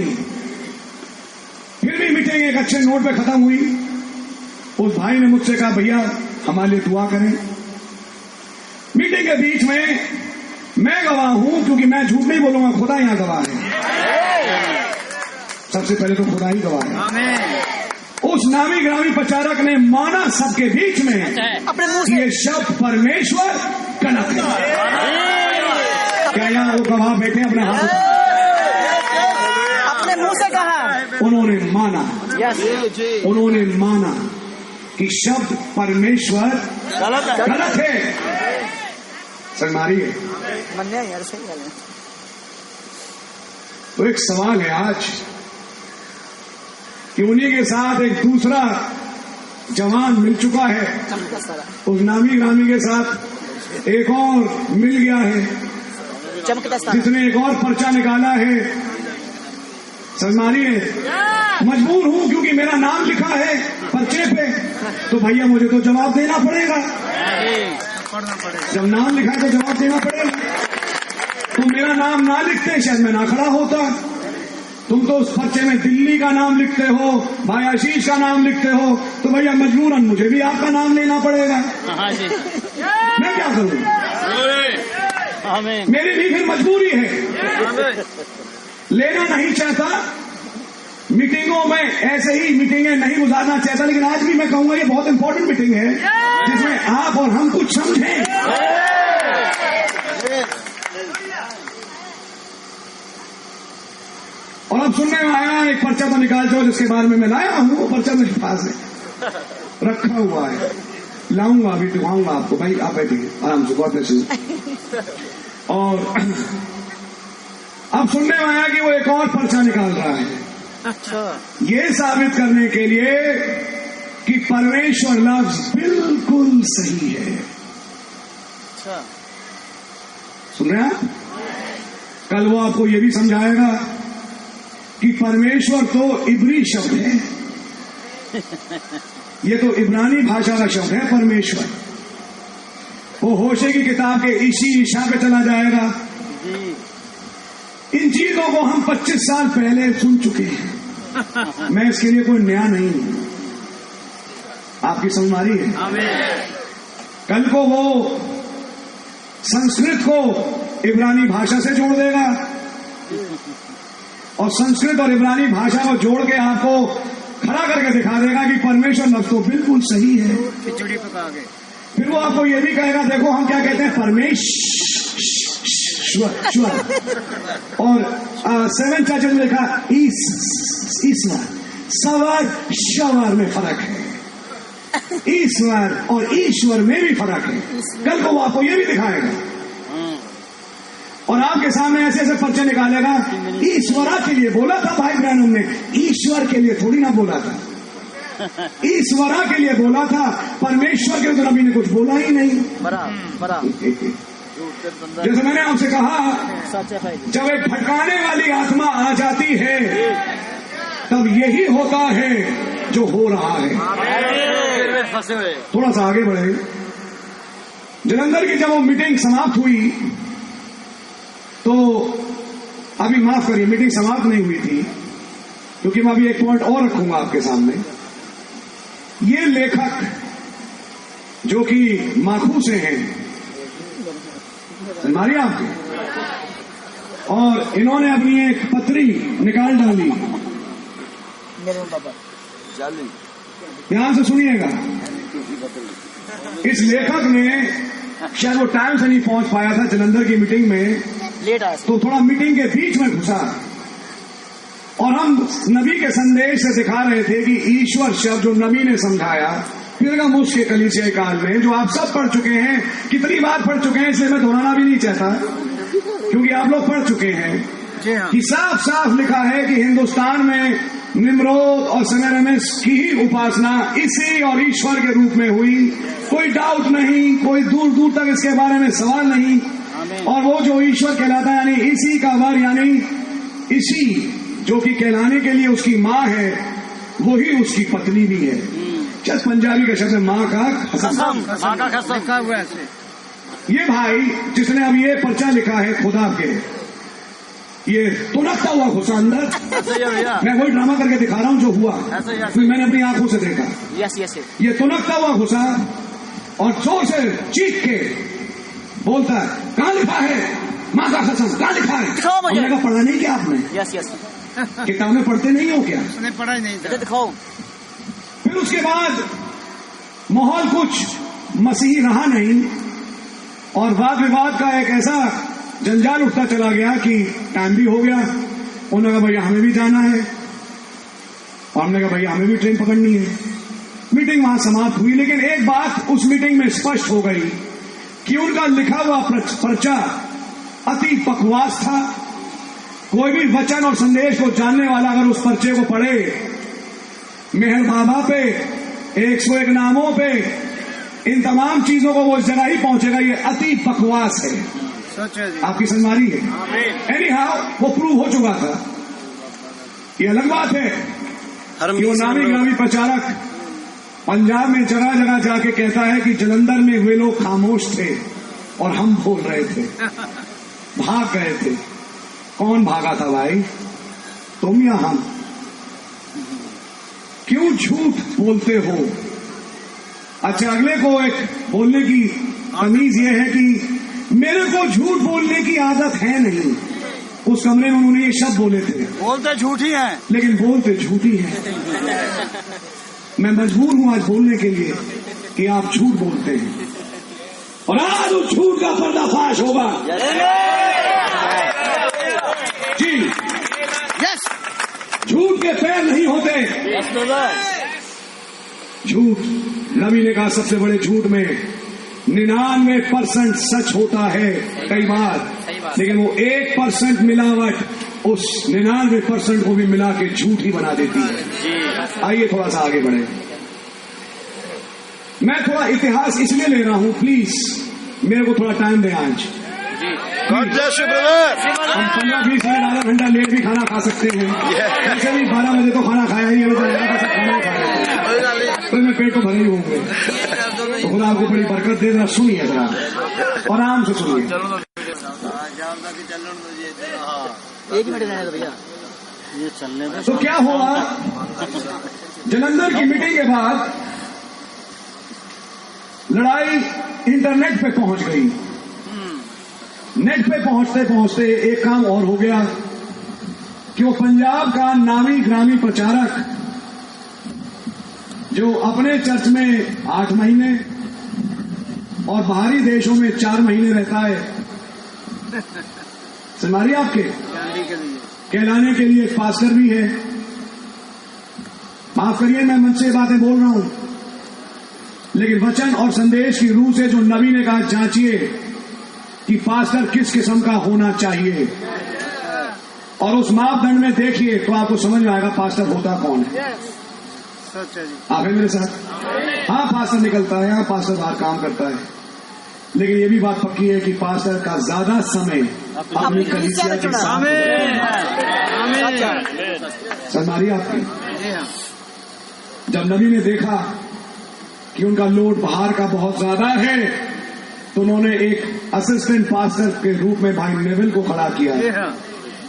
Speaker 2: फिर भी मीटिंग एक अच्छे नोट पे खत्म हुई। उस भाई ने मुझसे कहा भैया हमारे लिए दुआ करें। मीटिंग के बीच में मैं गवाह हूं, क्योंकि मैं झूठ नहीं बोलूंगा, खुदा यहां गवाह है। सबसे पहले तो खुदा ही गवाह है। उस नामी ग्रामी प्रचारक ने माना सबके बीच में
Speaker 4: अपने मुंह से
Speaker 2: ये शब्द परमेश्वर गलत है। क्या यहाँ वो गवाह बैठे अपने हाथ,
Speaker 4: अपने मुंह से कहा,
Speaker 2: उन्होंने माना,
Speaker 4: यस,
Speaker 2: उन्होंने माना कि शब्द परमेश्वर गलत है। मारी है।
Speaker 4: मन्ने यार सही गल है।
Speaker 2: तो एक सवाल है आज कि उन्हीं के साथ एक दूसरा जवान मिल चुका है,
Speaker 4: चमका सारा
Speaker 2: उस नामी ग्रामी के साथ एक और मिल गया है
Speaker 4: चमकता सारा।
Speaker 2: जिसने एक और पर्चा निकाला है। सलमानी है, मजबूर हूं क्योंकि मेरा नाम लिखा है पर्चे पे, तो भैया मुझे तो जवाब देना पड़ेगा। जब नाम लिखा है तो जवाब देना पड़ेगा। तुम मेरा नाम ना लिखते शायद मैं ना खड़ा होता। तुम तो उस पर्चे में दिल्ली का नाम लिखते हो, भाई आशीष का नाम लिखते हो, तो भैया मजबूरन मुझे भी आपका नाम लेना पड़ेगा। मैं क्या करूं? मेरी भी फिर मजबूरी है। लेना नहीं चाहता, मीटिंगों में ऐसे ही मीटिंगें नहीं गुजारना चाहता, लेकिन आज भी मैं कहूंगा ये बहुत इंपॉर्टेंट मीटिंग है जिसमें आप और हम कुछ समझें। और अब सुनने में आया एक पर्चा तो निकाल दो जिसके बारे में मैं लाया हूं, वो पर्चा मेरे पास है, रखा हुआ है, लाऊंगा अभी, दिखाऊंगा आपको। भाई आप बैठिए आराम से, गॉड ब्लेस यू। और अब सुनने में आया कि वो एक और पर्चा निकाल रहा है,
Speaker 4: अच्छा,
Speaker 2: ये साबित करने के लिए कि परमेश्वर लफ्ज बिल्कुल सही है।
Speaker 4: अच्छा,
Speaker 2: सुन रहे हैं आप? कल वो आपको ये भी समझाएगा कि परमेश्वर तो इब्री शब्द है, ये तो इब्रानी भाषा का शब्द है परमेश्वर। वो होशे की किताब के इसी ईशा पे चला जाएगा। इन चीजों को हम 25 साल पहले सुन चुके हैं, मैं इसके लिए कोई नया नहीं हूं। आपकी समझ आ रही है? कल को वो संस्कृत को इब्रानी भाषा से जोड़ देगा और संस्कृत और इब्रानी भाषा को जोड़ के आपको खड़ा करके दिखा देगा कि परमेश्वर लफ्ज तो बिल्कुल सही है।
Speaker 3: खिचड़ी पका के
Speaker 2: फिर वो आपको ये भी कहेगा, देखो हम क्या कहते हैं, परमेश्वर। और 7 चर्च में लिखा ईश्वर, सवर शवर में फर्क है, ईश्वर और ईश्वर में भी फर्क है। कल को वो आपको ये भी दिखाएगा और आपके सामने ऐसे ऐसे पर्चे निकालेगा। ईश्वरा के लिए बोला था भाई ब्रैनम ने, ईश्वर के लिए थोड़ी ना बोला था, ईश्वरा के लिए बोला था, परमेश्वर के तो नबी ने कुछ बोला ही नहीं। जैसे मैंने आपसे कहा, जब एक भटकाने वाली आत्मा आ जाती है तब यही होता है जो हो रहा है। थोड़ा सा आगे बढ़े। जलंधर की जब वो मीटिंग समाप्त हुई तो, अभी माफ करिए, मीटिंग समाप्त नहीं हुई थी क्योंकि मैं अभी एक पॉइंट और रखूंगा आपके सामने। ये लेखक जो कि माखू से हैं, हमारी आपके, और इन्होंने अपनी एक पत्री निकाल डाली, ध्यान से सुनिएगा। इस लेखक ने, शायद वो टाइम से नहीं पहुंच पाया था जलंधर की मीटिंग में,
Speaker 4: लेट आया,
Speaker 2: तो थोड़ा मीटिंग के बीच में घुसा और हम नबी के संदेश से दिखा रहे थे कि ईश्वर शब्द जो नबी ने समझाया पिरगामुस के कलीसिया काल में, जो आप सब पढ़ चुके हैं, कितनी बार पढ़ चुके हैं, इसलिए मैं दोहराना भी नहीं चाहता क्योंकि आप लोग पढ़ चुके हैं कि साफ साफ लिखा है कि हिंदुस्तान में निम्रोद और सेमेरामिस की ही उपासना इसी और ईश्वर के रूप में हुई। कोई डाउट नहीं, कोई दूर दूर तक इसके बारे में सवाल नहीं। और वो जो ईश्वर कहलाता है, यानी इसी का वर, यानी इसी जो कि कहलाने के लिए उसकी माँ है, वही उसकी पत्नी भी है। चल पंजाबी का शब्द माँ का कसम।
Speaker 3: लिखा हुआ है।
Speaker 2: ये भाई जिसने अब ये पर्चा लिखा है खुदा के, ये तुनकता हुआ घुसा अंदर। मैं वही ड्रामा करके दिखा रहा हूँ जो हुआ, फिर मैंने अपनी आंखों से देखा।
Speaker 4: यस यस,
Speaker 2: ये तुनकता हुआ घुसा और जोर से चीख के बोलता है, कहाँ लिखा है माँ का कसम, कहाँ लिखा है? हमने कहा पढ़ा नहीं क्या आपने?
Speaker 4: यस यस,
Speaker 2: किताबें पढ़ते नहीं हो क्या?
Speaker 3: उसने पढ़ा ही नहीं था।
Speaker 4: दिखाओ।
Speaker 2: फिर उसके बाद माहौल कुछ मसीही रहा नहीं और वाद विवाद का एक ऐसा जंजाल उठता चला गया कि टाइम भी हो गया। उन्होंने कहा भैया हमें भी जाना है, और हमने कहा भैया हमें भी ट्रेन पकड़नी है। मीटिंग वहां समाप्त हुई, लेकिन एक बात उस मीटिंग में स्पष्ट हो गई कि उनका लिखा हुआ पर्चा अति बकवास था। कोई भी वचन और संदेश को जानने वाला अगर उस पर्चे को पढ़े, मेहर बाबा पे, 101 नामों पे, इन तमाम चीजों को वो इस जगह ही पहुंचेगा। ये अति बकवास है।
Speaker 3: सच है जी।
Speaker 2: आपकी समझ आ रही है? एनी हाउ वो प्रूव हो चुका था। ये अलग बात है कि वो नामी ग्रामी प्रचारक पंजाब में जगह जगह जाके कहता है कि जलंधर में वे लोग खामोश थे और हम बोल रहे थे, भाग गए थे। कौन भागा था भाई, तुम या हम? क्यों झूठ बोलते हो? अच्छा, अगले को एक बोलने की तमीज यह है कि मेरे को झूठ बोलने की आदत है नहीं। उस कमरे में उन्होंने ये शब्द बोले थे,
Speaker 3: बोलते झूठ ही है
Speaker 2: लेकिन बोलते झूठी है। मैं मजबूर हूं आज बोलने के लिए कि आप झूठ बोलते हैं, और आज उस झूठ का पर्दाफाश होगा। जी,
Speaker 4: यस,
Speaker 2: झूठ के पैर नहीं होते। झूठ, नबी ने कहा सबसे बड़े झूठ में 99% सच होता है कई बार, लेकिन वो 1% मिलावट उस 99% को भी मिला के झूठ ही बना देती है। आइए थोड़ा सा आगे बढ़े। मैं थोड़ा इतिहास इसलिए ले रहा हूं, प्लीज मेरे को थोड़ा टाइम दें आज। हम 15-20 मिनट, आधा घंटा लेट भी खाना खा सकते हैं। वैसे भी 12 बजे तो खाना खाया ही है, खाना खाया तो मैं पेट तो भरे ही होंगे। तो खुदा आपको बड़ी बरकत दे। जरा सुनिए, जरा और आराम से सुनिए।
Speaker 4: एक मिनट रहने दो भैया, ये चलने दो।
Speaker 2: तो क्या हुआ, जलंधर की मीटिंग के बाद लड़ाई इंटरनेट पे पहुंच गई। नेट पे पहुंचते पहुंचते एक काम और हो गया कि वो पंजाब का नामी ग्रामी प्रचारक जो अपने चर्च में 8 महीने और बाहरी देशों में 4 महीने रहता है, समारी आपके कहलाने के लिए एक पास्टर भी है। माफ करिए मैं मन से बातें बोल रहा हूं, लेकिन वचन और संदेश की रूह से जो नबी ने कहा जांचिए कि पास्टर किस किस्म का होना चाहिए, और उस मापदंड में देखिए तो आपको समझ में आएगा पास्टर होता कौन है।
Speaker 3: सच है जी।
Speaker 2: आप है मेरे साथ? हाँ, पास्टर निकलता है, हाँ पास्टर बाहर काम करता है, लेकिन ये भी बात पक्की है कि पास्टर का ज्यादा समय अपनी कलीसिया के साथ। सरमारी आपकी। जब नबी ने देखा कि उनका लोड बाहर का बहुत ज्यादा है, तो उन्होंने एक असिस्टेंट पास्टर के रूप में भाई नेविल को खड़ा किया,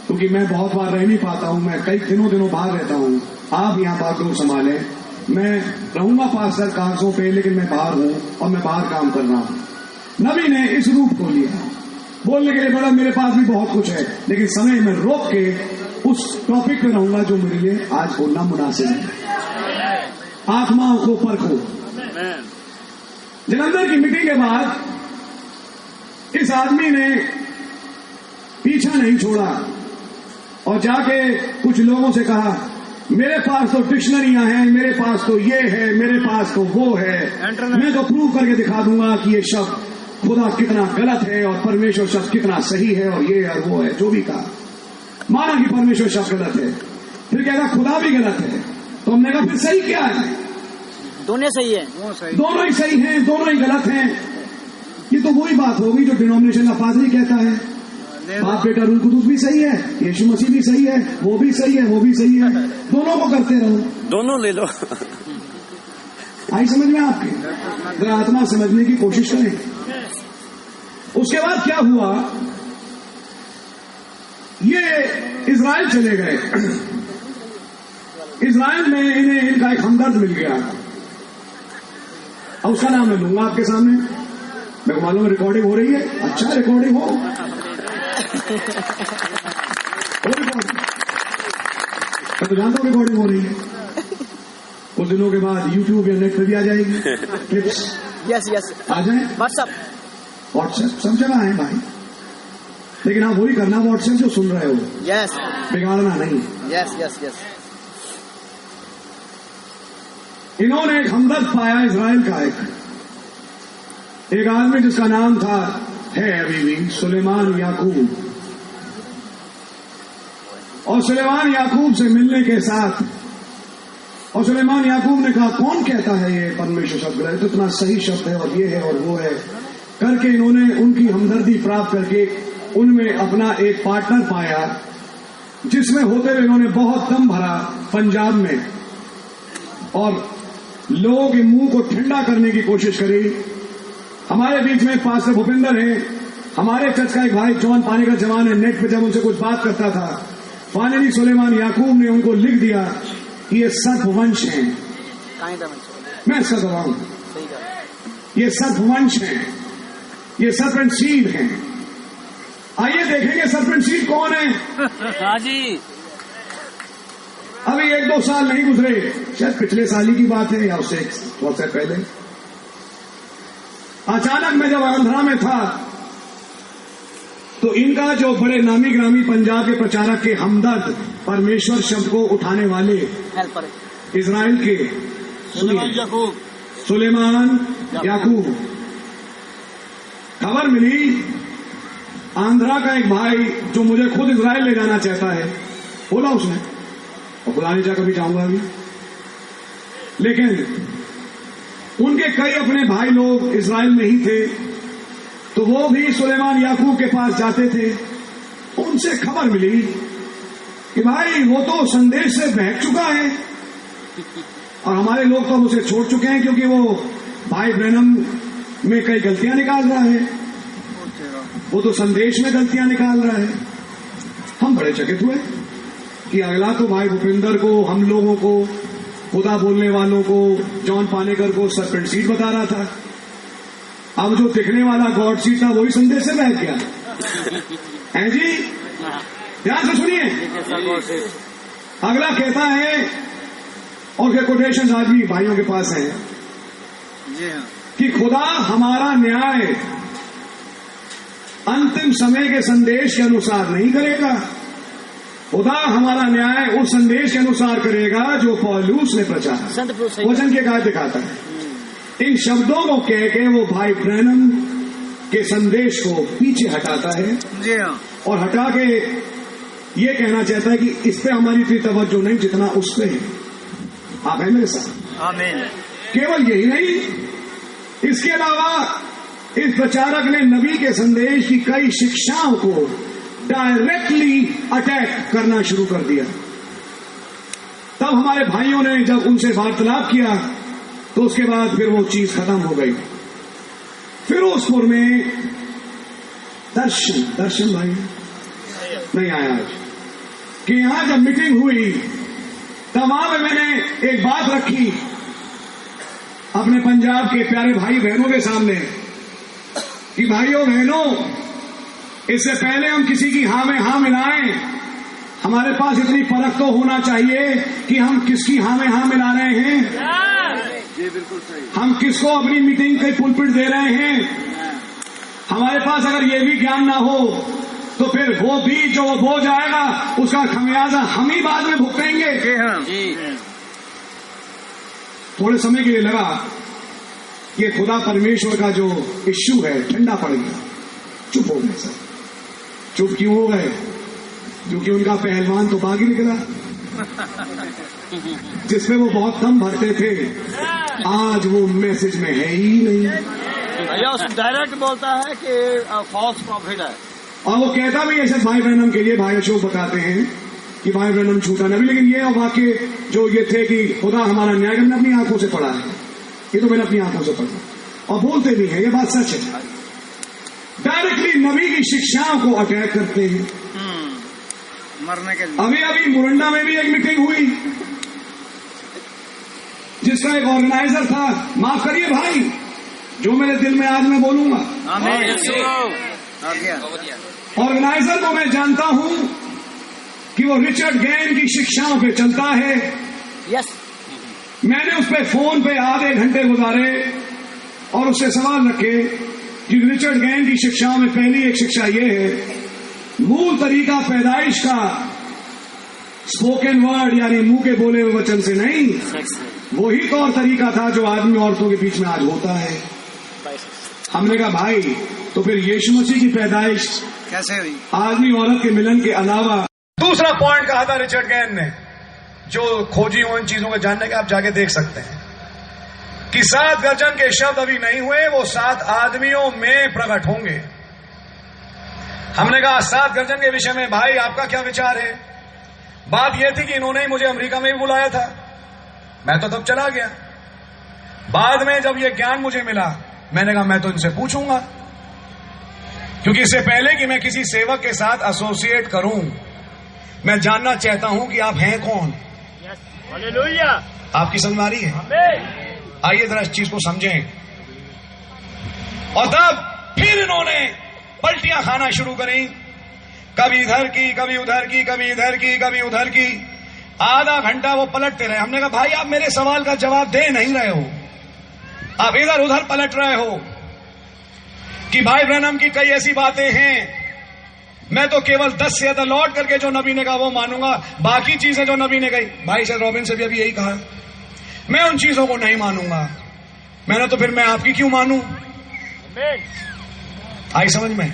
Speaker 2: क्योंकि मैं बहुत बार रह नहीं पाता हूं, मैं कई दिनों बाहर रहता हूं। आप यहाँ बागडोर संभाले, मैं रहूंगा पास्टर कागजों पे, लेकिन मैं बाहर हूं और मैं बाहर काम कर रहा हूं। नबी ने इस रूप को लिया, बोलने के लिए बड़ा मेरे पास भी बहुत कुछ है, लेकिन समय में रोक के उस टॉपिक पे रहूंगा जो मेरे लिए आज बोलना मुनासिब है। आत्माओं को परखो। जलंधर की मीटिंग के बाद इस आदमी ने पीछा नहीं छोड़ा और जाके कुछ लोगों से कहा मेरे पास तो डिक्शनरियां हैं, मेरे पास तो ये है, मेरे पास तो वो है, मैं तो प्रूव करके दिखा दूंगा कि ये शब्द खुदा कितना गलत है और परमेश्वर शब्द कितना सही है, और ये और वो है। जो भी कहा, माना कि परमेश्वर शब्द गलत है, फिर कहता खुदा भी गलत है, तो हमने कहा फिर सही क्या है?
Speaker 4: दोनों सही है,
Speaker 2: दोनों ही सही हैं, दोनों ही गलत हैं। ये तो वही बात होगी जो डिनोमिनेशन का पादरी कहता है, बाप बेटा रूल कुदूस भी सही है, यीशु मसीह भी सही है, वो भी सही है, वो भी सही है, दोनों को करते रहो,
Speaker 5: दोनों ले लो।
Speaker 2: आई समझ में आपके? जरा आत्मा समझने की कोशिश करें। उसके बाद क्या हुआ, ये इजराइल चले गए। इजराइल में इन्हें इनका एक हमदर्द मिल गया, और उसका नाम मैं लूंगा आपके सामने। मेरे को मालूम रिकॉर्डिंग हो रही है, अच्छा रिकॉर्डिंग हो मैं तो जानता हूँ रिकॉर्डिंग हो रही है। कुछ दिनों के बाद यूट्यूब या नेट पर भी आ जाएगी क्लिप्स।
Speaker 4: यस यस,
Speaker 2: आ जाए, व्हाट्सएप सब जगह है भाई, लेकिन आप वही करना व्हाट्सएप जो सुन रहे हो,
Speaker 4: यस,
Speaker 2: बिगाड़ना नहीं।
Speaker 4: Yes yes yes.
Speaker 2: इन्होंने एक हमदर्द पाया इजराइल का एक, एक आदमी जिसका नाम था, है अभी भी, सुलेमान याकूब। और सुलेमान याकूब से मिलने के साथ, और सुलेमान याकूब ने कहा कौन कहता है ये परमेश्वर शब्द है, तो इतना सही शब्द है और ये है और वो है करके इन्होंने उनकी हमदर्दी प्राप्त करके उनमें अपना एक पार्टनर पाया, जिसमें होते हुए इन्होंने बहुत दम भरा पंजाब में और लोगों के मुंह को ठंडा करने की कोशिश करी। हमारे बीच में पास्टर भूपेंद्र है, हमारे चर्च का एक भाई जॉन पानेकर जवान है, नेट पे जब उनसे कुछ बात करता था, फाइनली सुलेमान याकूब ने उनको लिख दिया कि ये सर्पवंश हैं। मैं सद रहा हूं, ये सर्पवंश हैं, ये सर्पेंट सीड हैं। आइए देखेंगे सर्पेंट सीड कौन है।
Speaker 4: हाँ जी।
Speaker 2: अभी 1-2 साल नहीं गुजरे, शायद पिछले साल ही की बात है या उससे बहुत से पहले, अचानक मैं जब आंध्रा में था तो इनका जो बड़े नामी ग्रामी पंजाब के प्रचारक के हमदर्द, परमेश्वर शब्द को उठाने वाले इजराइल के सुलेमान याकूब, खबर मिली आंध्रा का एक भाई जो मुझे खुद इजराइल ले जाना चाहता है, बोला उसने, और खुदा ने चाहा कभी जाऊंगा अभी, लेकिन उनके कई अपने भाई लोग इजराइल में ही थे, तो वो भी सुलेमान याकूब के पास जाते थे। उनसे खबर मिली कि भाई वो तो संदेश से बहक चुका है और हमारे लोग तो उसे छोड़ चुके हैं, क्योंकि वो भाई ब्रैनम में कई गलतियां निकाल रहा है, वो तो संदेश में गलतियां निकाल रहा है। हम बड़े चकित हुए कि अगला तो भाई भूपेंद्र को, हम लोगों को, खुदा बोलने वालों को, जॉन पानेकर को सर्पेंट सीड बता रहा था, अब जो दिखने वाला गॉड सीड था वही संदेश से बह गया है जी। ध्यान से सुनिए, अगला कहता है, और के कोटेशन आज भी भाइयों के पास है कि खुदा हमारा न्याय अंतिम समय के संदेश के अनुसार नहीं करेगा, खुदा हमारा न्याय उस संदेश के अनुसार करेगा जो पौलुस ने प्रचारा। वचन के काय दिखाता है, इन शब्दों को कह के वो भाई ब्रैनम के संदेश को पीछे हटाता है और हटा के ये कहना चाहता है कि इस पे हमारी इतनी तवज्जो नहीं जितना उस पे है। आप हैं मेरे साथ? आमीन। केवल यही नहीं, इसके अलावा इस प्रचारक ने नबी के संदेश की कई शिक्षाओं को डायरेक्टली अटैक करना शुरू कर दिया। तब हमारे भाइयों ने जब उनसे वार्तालाप किया तो उसके बाद फिर वो चीज खत्म हो गई। फिरोजपुर में दर्शन भाई नहीं आया आज, कि यहां जब मीटिंग हुई तब वहां पे मैंने एक बात रखी अपने पंजाब के प्यारे भाई बहनों के सामने कि भाइयों बहनों, इससे पहले हम किसी की हाँ में हाँ मिलाएं, हमारे पास इतनी परख तो होना चाहिए कि हम किसकी हाँ में हाँ मिला रहे हैं,
Speaker 3: जी बिल्कुल सही,
Speaker 2: हम किसको अपनी मीटिंग के पुलपिट दे रहे हैं। हमारे पास अगर ये भी ज्ञान ना हो तो फिर वो भी जो बो जाएगा उसका खमियाजा हम ही बाद में भुगतेंगे। थोड़े समय के लिए लगा ये खुदा परमेश्वर का जो इश्यू है ठंडा पड़ गया, चुप हो गए सर। चुप क्यों हो गए? क्योंकि उनका पहलवान तो बागी निकला जिसमें वो बहुत दम भरते थे, आज वो मैसेज में है ही नहीं।
Speaker 4: भैया डायरेक्ट बोलता है कि फॉल्स प्रॉफिट है,
Speaker 2: और वो कहता भी ऐसे भाई ब्रैनम के लिए भाई अशोक बताते हैं कि भाई ब्रैनम झूठा नबी, लेकिन ये वाक्य जो ये थे कि खुदा हमारा न्याय करना अपनी आंखों से पढ़ा है, ये तो मैंने अपनी आंखों से पढ़ा और बोलते भी हैं, ये बात सच है। डायरेक्टली नबी की शिक्षाओं को अटैक करते हैं।
Speaker 3: मरने के लिए
Speaker 2: अभी अभी मुरंडा में भी एक मीटिंग हुई जिसका एक ऑर्गेनाइजर था, माफ करिए भाई जो मेरे दिल में आज मैं बोलूंगा, ऑर्गेनाइजर को मैं जानता हूं कि वो रिचर्ड गैन की शिक्षाओं पे चलता है।
Speaker 4: यस,
Speaker 2: मैंने उस पे फोन पे आधे घंटे गुजारे और उससे सवाल रखे कि रिचर्ड गैन की शिक्षाओं में पहली एक शिक्षा ये है, मूल तरीका पैदाइश का स्पोकन वर्ड यानी मुंह के बोले हुए वचन से नहीं, वही तौर तरीका था जो आदमी औरतों के बीच में आज होता है। हमने कहा भाई तो फिर यीशु मसीह की पैदाइश
Speaker 3: कैसे हुई?
Speaker 2: आदमी औरत के मिलन के अलावा। दूसरा पॉइंट कहा था रिचर्ड गैन ने, जो खोजी हो इन चीजों को जानने के, आप जाके देख सकते हैं कि 7 गर्जन के शब्द अभी नहीं हुए, वो 7 आदमियों में प्रकट होंगे। हमने कहा 7 गर्जन के विषय में भाई आपका क्या विचार है? बात यह थी कि इन्होंने ही मुझे अमेरिका में भी बुलाया था, मैं तो तब चला गया। बाद में जब यह ज्ञान मुझे मिला, मैंने कहा मैं तो इनसे पूछूंगा, क्योंकि इससे पहले कि मैं किसी सेवक के साथ एसोसिएट करूं, मैं जानना चाहता हूं कि आप हैं कौन।
Speaker 4: हालेलुया।
Speaker 2: आपकी समझ आ रही है? आइए जरा इस चीज को समझें। और तब फिर इन्होंने पलटियां खाना शुरू करी, कभी इधर की, कभी उधर की, कभी इधर की, कभी उधर की। आधा घंटा वो पलटते रहे। हमने कहा भाई आप मेरे सवाल का जवाब दे नहीं रहे हो, आप इधर उधर पलट रहे हो कि भाई ब्रैनम की कई ऐसी बातें हैं, मैं तो केवल 10 से ज्यादा लौट करके जो नबी ने कहा वो मानूंगा, बाकी चीजें जो नबी ने कही, भाई शायद रॉबिन से भी अभी यही कहा, मैं उन चीजों को नहीं मानूंगा। मैंने तो फिर मैं आपकी क्यों मानूं? आई समझ में?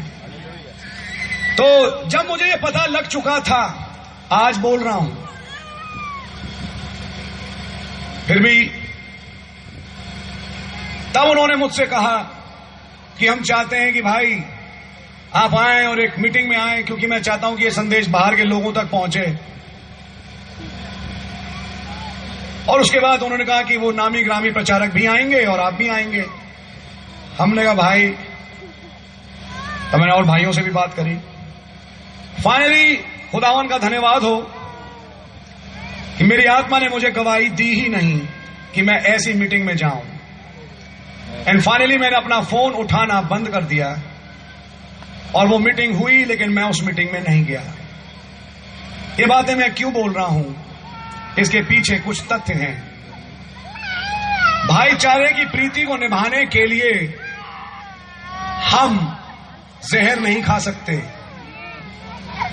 Speaker 2: तो जब मुझे ये पता लग चुका था, आज बोल रहा हूं, फिर भी तब उन्होंने मुझसे कहा कि हम चाहते हैं कि भाई आप आएं और एक मीटिंग में आएं, क्योंकि मैं चाहता हूं कि ये संदेश बाहर के लोगों तक पहुंचे। और उसके बाद उन्होंने कहा कि वो नामी ग्रामी प्रचारक भी आएंगे और आप भी आएंगे। हमने कहा भाई, तो मैंने और भाइयों से भी बात करी। फाइनली खुदावन का धन्यवाद हो कि मेरी आत्मा ने मुझे गवाही दी ही नहीं कि मैं ऐसी मीटिंग में जाऊं। एंड फाइनली मैंने अपना फोन उठाना बंद कर दिया और वो मीटिंग हुई, लेकिन मैं उस मीटिंग में नहीं गया। ये बातें मैं क्यों बोल रहा हूं, इसके पीछे कुछ तथ्य हैं। भाईचारे की प्रीति को निभाने के लिए हम जहर नहीं खा सकते,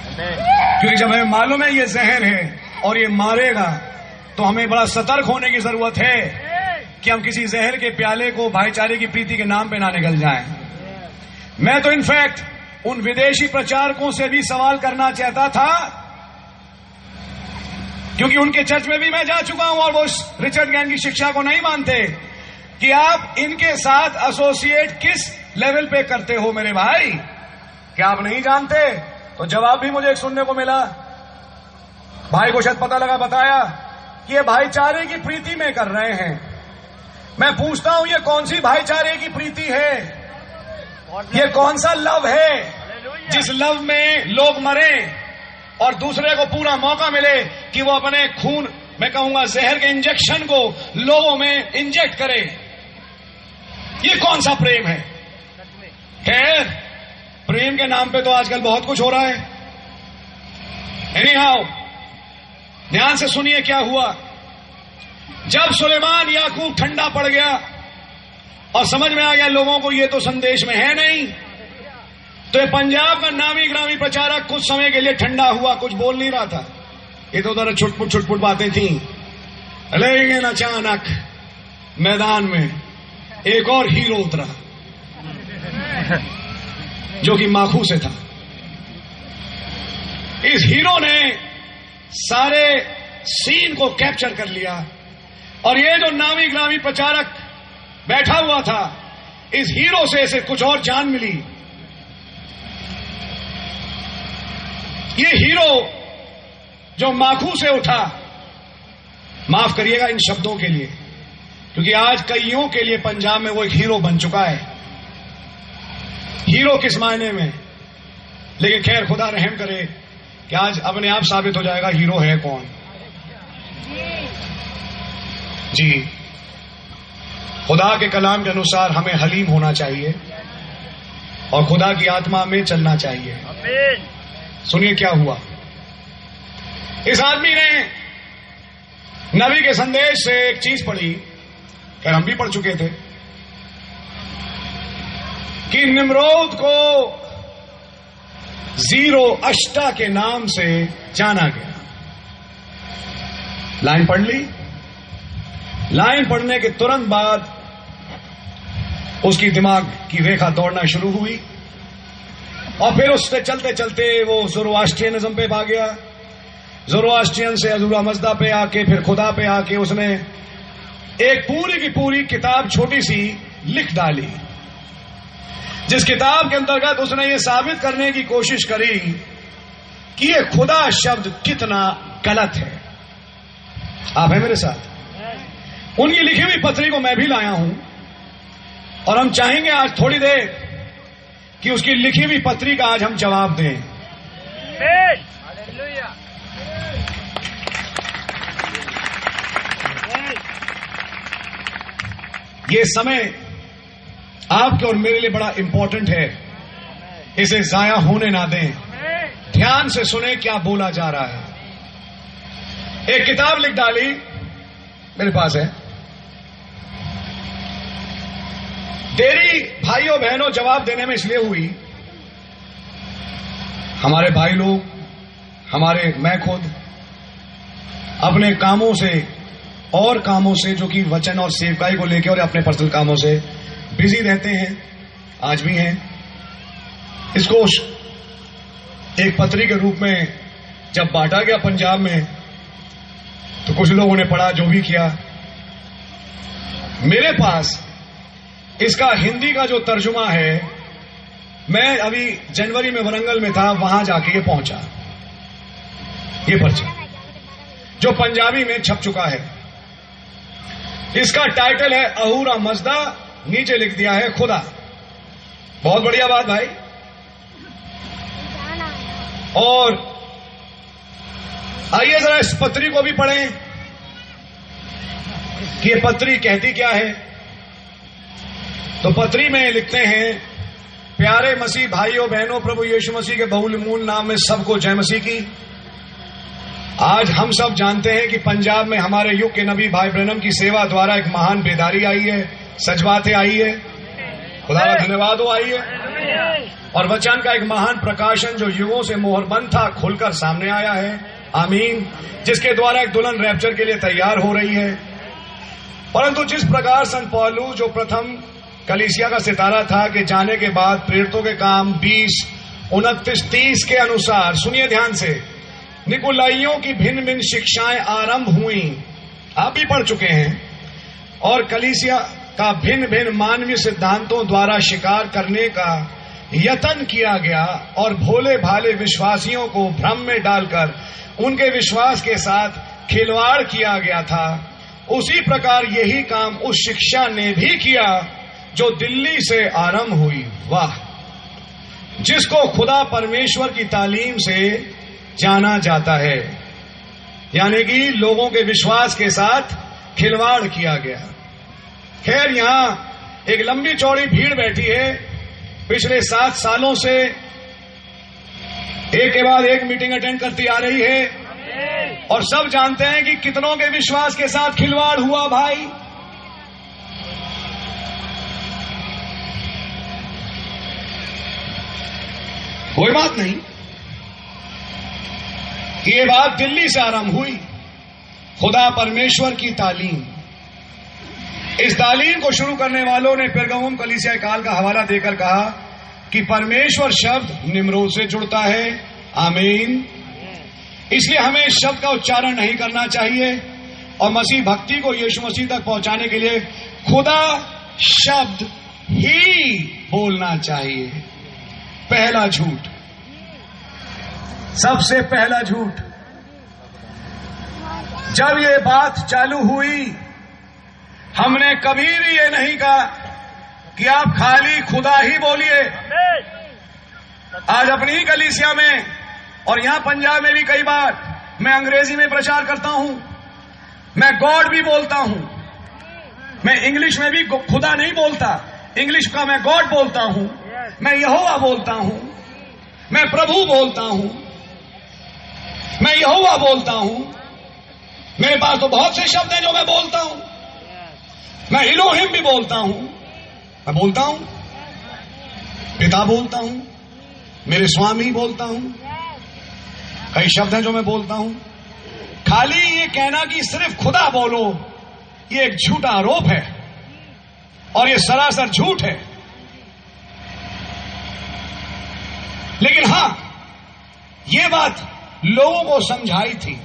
Speaker 2: क्योंकि जब हमें मालूम है ये जहर है और ये मारेगा, तो हमें बड़ा सतर्क होने की जरूरत है कि हम किसी जहर के प्याले को भाईचारे की प्रीति के नाम पे ना निकल जाएं। मैं तो इनफैक्ट उन विदेशी प्रचारकों से भी सवाल करना चाहता था, क्योंकि उनके चर्च में भी मैं जा चुका हूं और वो रिचर्ड गैन की शिक्षा को नहीं मानते, कि आप इनके साथ एसोसिएट किस लेवल पे करते हो मेरे भाई, क्या आप नहीं जानते? तो जवाब भी मुझे सुनने को मिला, भाई को शायद पता लगा, बताया कि ये भाईचारे की प्रीति में कर रहे हैं। मैं पूछता हूं ये कौन सी भाईचारे की प्रीति है? ये कौन सा लव है जिस लव में लोग मरे और दूसरे को पूरा मौका मिले कि वो अपने खून, मैं कहूंगा जहर के इंजेक्शन को लोगों में इंजेक्ट करे? ये कौन सा प्रेम है? खैर, प्रेम के नाम पे तो आजकल बहुत कुछ हो रहा है। एनीहाउ, ध्यान से सुनिए क्या हुआ। जब सुलेमान याकूब ठंडा पड़ गया और समझ में आ गया लोगों को ये तो संदेश में है नहीं, तो ये पंजाब का नामी ग्रामी प्रचारक कुछ समय के लिए ठंडा हुआ, कुछ बोल नहीं रहा था, इधर उधर छुटपुट बातें थी। लेकिन अचानक मैदान में एक और हीरो उतरा जो कि माखू से था। इस हीरो ने सारे सीन को कैप्चर कर लिया और ये जो नामी ग्रामी प्रचारक बैठा हुआ था, इस हीरो से इसे कुछ और जान मिली। ये हीरो जो माखू से उठा, माफ करिएगा इन शब्दों के लिए, क्योंकि आज कईयों के लिए पंजाब में वो एक हीरो बन चुका है। हीरो किस मायने में, लेकिन खैर खुदा रहम करे कि आज अपने आप साबित हो जाएगा हीरो है कौन। जी, खुदा के कलाम के अनुसार हमें हलीम होना चाहिए और खुदा की आत्मा में चलना चाहिए। सुनिए क्या हुआ। इस आदमी ने नबी के संदेश से एक चीज पढ़ी, खैर हम भी पढ़ चुके थे, कि निम्रोद को जीरो अष्टा के नाम से जाना गया। लाइन पढ़ ली। लाइन पढ़ने के तुरंत बाद उसकी दिमाग की रेखा दौड़ना शुरू हुई और फिर उससे चलते चलते वो ज़ोरोआस्ट्रियनिज्म पे भाग गया। ज़ोरोआस्ट्रियन से अज़ूरा मज़दा पे आके फिर खुदा पे आके उसने एक पूरी की पूरी किताब छोटी सी लिख डाली, जिस किताब के अंतर्गत उसने ये साबित करने की कोशिश करी कि ये खुदा शब्द कितना गलत है। आप हैं मेरे साथ? उनकी लिखी हुई पत्री को मैं भी लाया हूं और हम चाहेंगे आज थोड़ी देर कि उसकी लिखी हुई पत्री का आज हम जवाब दें। ये समय आपके और मेरे लिए बड़ा इंपॉर्टेंट है, इसे जाया होने ना दें। ध्यान से सुने क्या बोला जा रहा है। एक किताब लिख डाली, मेरे पास है। देरी भाइयों बहनों जवाब देने में इसलिए हुई, हमारे भाई लोग, मैं खुद अपने कामों से और कामों से जो कि वचन और सेवकाई को लेकर और अपने पर्सनल कामों से बिजी रहते हैं, आज भी हैं। इसको एक पत्री के रूप में जब बांटा गया पंजाब में तो कुछ लोगों ने पढ़ा, जो भी किया। मेरे पास इसका हिंदी का जो तर्जुमा है, मैं अभी जनवरी में वरंगल में था, वहां जाके ये पहुंचा, ये पर्चा जो पंजाबी में छप चुका है। इसका टाइटल है अहूरा मज़दा, नीचे लिख दिया है खुदा। बहुत बढ़िया बात भाई। और आइए जरा इस पत्री को भी पढ़ें कि ये पत्री कहती क्या है। तो पत्री में लिखते हैं, प्यारे मसीह भाइयों बहनों, प्रभु यीशु मसीह के बहुमूल नाम में सबको जय मसीह की। आज हम सब जानते हैं कि पंजाब में हमारे युग के नबी भाई ब्रैनम की सेवा द्वारा एक महान बेदारी आई है, सच बातें आई है, खुदा का धन्यवाद हो, आई है। और वचन का एक महान प्रकाशन जो युगों से मोहरबंद था खुलकर सामने आया है, आमीन, जिसके द्वारा एक दुल्हन रैप्चर के लिए तैयार हो रही है। परंतु जिस प्रकार संत पौलुस जो प्रथम कलीसिया का सितारा था कि जाने के बाद प्रेरितों के काम 20, 29, 30 के अनुसार, सुनिए ध्यान से, निकुलाइयों की भिन्न भिन्न शिक्षाएं आरंभ हुई, आप भी पढ़ चुके हैं, और कलीसिया का भिन्न भिन्न मानवीय सिद्धांतों द्वारा शिकार करने का यत्न किया गया और भोले भाले विश्वासियों को भ्रम में डालकर उनके विश्वास के साथ खिलवाड़ किया गया था। उसी प्रकार यही काम उस शिक्षा ने भी किया जो दिल्ली से आरंभ हुई, वाह, जिसको खुदा परमेश्वर की तालीम से जाना जाता है, यानी कि लोगों के विश्वास के साथ खिलवाड़ किया गया। खैर, यहां एक लंबी चौड़ी भीड़ बैठी है, पिछले 7 सालों से एक के बाद एक मीटिंग अटेंड करती आ रही है और सब जानते हैं कि कितनों के विश्वास के साथ खिलवाड़ हुआ भाई। कोई बात नहीं, ये बात दिल्ली से आरंभ हुई, खुदा परमेश्वर की तालीम। इस तालीम को शुरू करने वालों ने पेरगमुन कलीसिया काल का हवाला देकर कहा कि परमेश्वर शब्द निम्रोद से जुड़ता है, आमीन, इसलिए हमें इस शब्द का उच्चारण नहीं करना चाहिए और मसीह भक्ति को यीशु मसीह तक पहुंचाने के लिए खुदा शब्द ही बोलना चाहिए। पहला झूठ, सबसे पहला झूठ। जब ये बात चालू हुई, हमने कभी भी ये नहीं कहा कि आप खाली खुदा ही बोलिए। आज अपनी ही कलीसिया में और यहां पंजाब में भी कई बार मैं अंग्रेजी में प्रचार करता हूं, मैं गॉड भी बोलता हूं, मैं इंग्लिश में भी खुदा नहीं बोलता, इंग्लिश का मैं गॉड बोलता हूं, मैं यहोवा बोलता हूं, मैं प्रभु बोलता हूं, मैं यहोवा बोलता हूं। मेरे पास तो बहुत से शब्द हैं जो मैं बोलता हूं। मैं इलोहिम भी बोलता हूं, मैं बोलता हूं, पिता बोलता हूं, मेरे स्वामी बोलता हूं, कई शब्द हैं जो मैं बोलता हूं। खाली ये कहना कि सिर्फ खुदा बोलो, ये एक झूठा आरोप है और ये सरासर झूठ है। लेकिन हां, ये बात लोगों को समझाई थी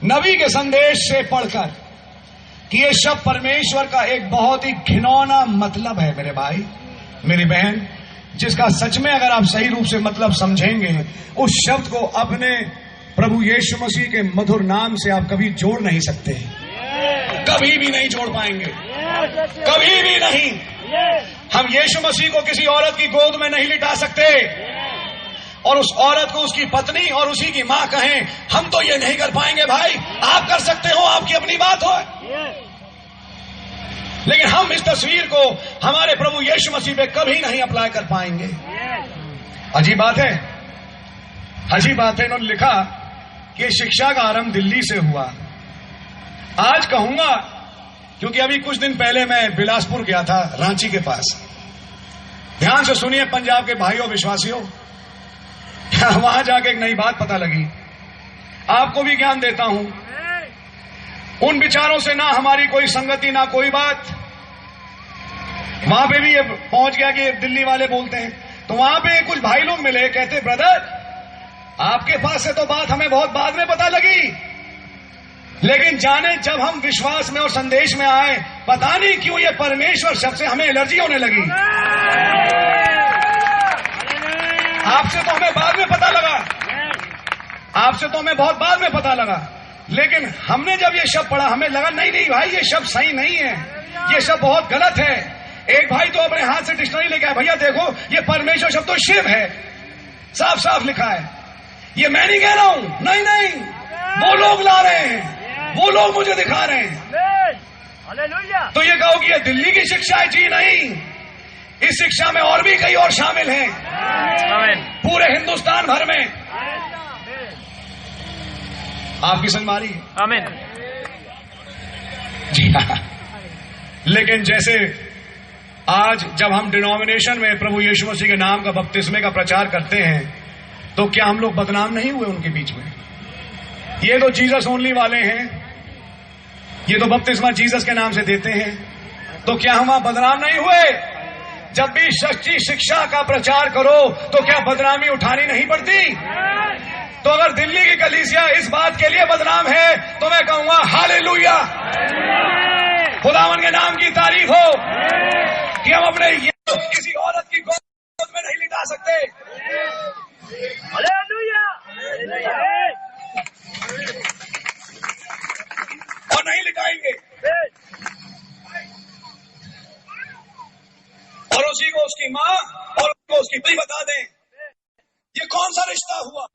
Speaker 2: नबी के संदेश से पढ़कर कि ये शब्द परमेश्वर का एक बहुत ही घिनौना मतलब है मेरे भाई, मेरी बहन, जिसका सच में अगर आप सही रूप से मतलब समझेंगे, उस शब्द को अपने प्रभु यीशु मसीह के मधुर नाम से आप कभी जोड़ नहीं सकते, कभी भी नहीं जोड़ पाएंगे, कभी भी नहीं। हम यीशु मसीह को किसी औरत की गोद में नहीं लिटा सकते और उस औरत को उसकी पत्नी और उसी की मां कहें, हम तो ये नहीं कर पाएंगे भाई। आप कर सकते हो, आपकी अपनी बात हो, लेकिन हम इस तस्वीर को हमारे प्रभु यीशु मसीह पे कभी नहीं अप्लाई कर पाएंगे। अजीब बात है, अजीब बात है। इन्होंने लिखा कि शिक्षा का आरंभ दिल्ली से हुआ। आज कहूंगा, क्योंकि अभी कुछ दिन पहले मैं बिलासपुर गया था, रांची के पास। ध्यान से सुनिए पंजाब के भाइयों विश्वासियों, वहां जाके एक नई बात पता लगी। आपको भी ज्ञान देता हूं। उन विचारों से ना हमारी कोई संगति, ना कोई बात। वहां पे भी ये पहुंच गया कि दिल्ली वाले बोलते हैं, तो वहां पे कुछ भाई लोग मिले, कहते ब्रदर आपके पास से तो बात हमें बहुत बाद में पता लगी, लेकिन जाने जब हम विश्वास में और संदेश में आए, पता नहीं क्यों ये परमेश्वर शब्द से हमें एलर्जी होने लगी। आपसे तो हमें बाद में पता लगा, आपसे तो हमें बहुत बाद में पता लगा, लेकिन हमने जब ये शब्द पढ़ा हमें लगा नहीं नहीं भाई ये शब्द सही नहीं है, ये शब्द बहुत गलत है। एक भाई तो अपने हाथ से डिक्शनरी लेके आया, भैया देखो ये परमेश्वर शब्द तो शिव है, साफ साफ लिखा है। ये मैं नहीं कह रहा हूं, नहीं नहीं, वो लोग ला रहे हैं, वो लोग मुझे दिखा रहे हैं। तो ये कहो कि ये दिल्ली की शिक्षा है, जी नहीं, इस शिक्षा में और भी कई और शामिल हैं, पूरे हिंदुस्तान भर में। आपकी समझ मारी है?
Speaker 4: आमीन।
Speaker 2: जी हाँ। लेकिन जैसे आज जब हम डिनोमिनेशन में प्रभु यीशु मसीह के नाम का बपतिस्मे का प्रचार करते हैं, तो क्या हम लोग बदनाम नहीं हुए उनके बीच में? ये तो जीसस ओनली वाले हैं, ये तो बपतिस्मा जीसस के नाम से देते हैं, तो क्या हम वहां बदनाम नहीं हुए? जब भी सच्ची शिक्षा का प्रचार करो तो क्या बदनामी उठानी नहीं पड़ती? तो अगर दिल्ली की कलीसिया इस बात के लिए बदनाम है तो मैं कहूंगा हालेलुया, खुदावन के नाम की तारीफ हो कि हम अपने किसी औरत की गोद में नहीं लिटा सकते।
Speaker 4: हालेलुया।
Speaker 2: और नहीं लिटाएंगे, और उसी को उसकी मां और उसको उसकी पत्नी बता दें। ये कौन सा रिश्ता हुआ?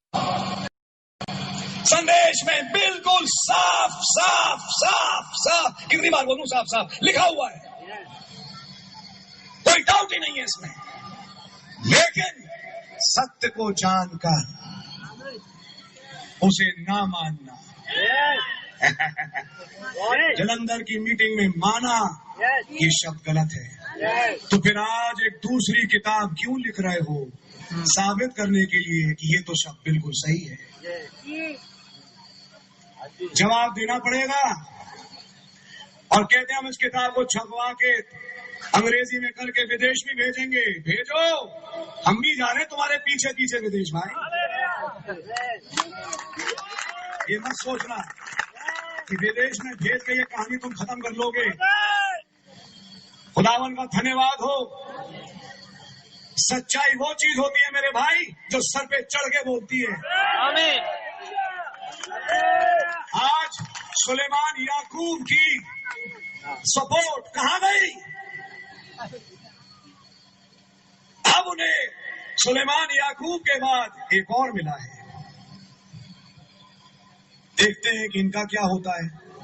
Speaker 2: संदेश में बिल्कुल साफ साफ साफ साफ, कितनी बार बोलूं साफ साफ, लिखा हुआ है, कोई डाउट ही नहीं है इसमें। लेकिन सत्य को जानकर उसे ना मानना, जलंधर की मीटिंग में माना ये शब्द गलत है, तो फिर आज एक दूसरी किताब क्यों लिख रहे हो? साबित करने के लिए कि ये तो शब्द बिल्कुल सही है। जवाब देना पड़ेगा। और कहते हैं हम इस किताब को छपवा के अंग्रेजी में करके विदेश भी भेजेंगे। भेजो, हम भी जा रहे हैं तुम्हारे पीछे पीछे विदेश भाई। ये मत सोचना कि विदेश में भेज के ये कहानी तुम खत्म कर लोगे। खुदावन का धन्यवाद हो। सच्चाई वो चीज होती है मेरे भाई जो सर पे चढ़ के बोलती है।
Speaker 4: आमीन।
Speaker 2: आज सुलेमान याकूब की सपोर्ट कहां गई? अब उन्हें सुलेमान याकूब के बाद एक और मिला है। देखते हैं कि इनका क्या होता है।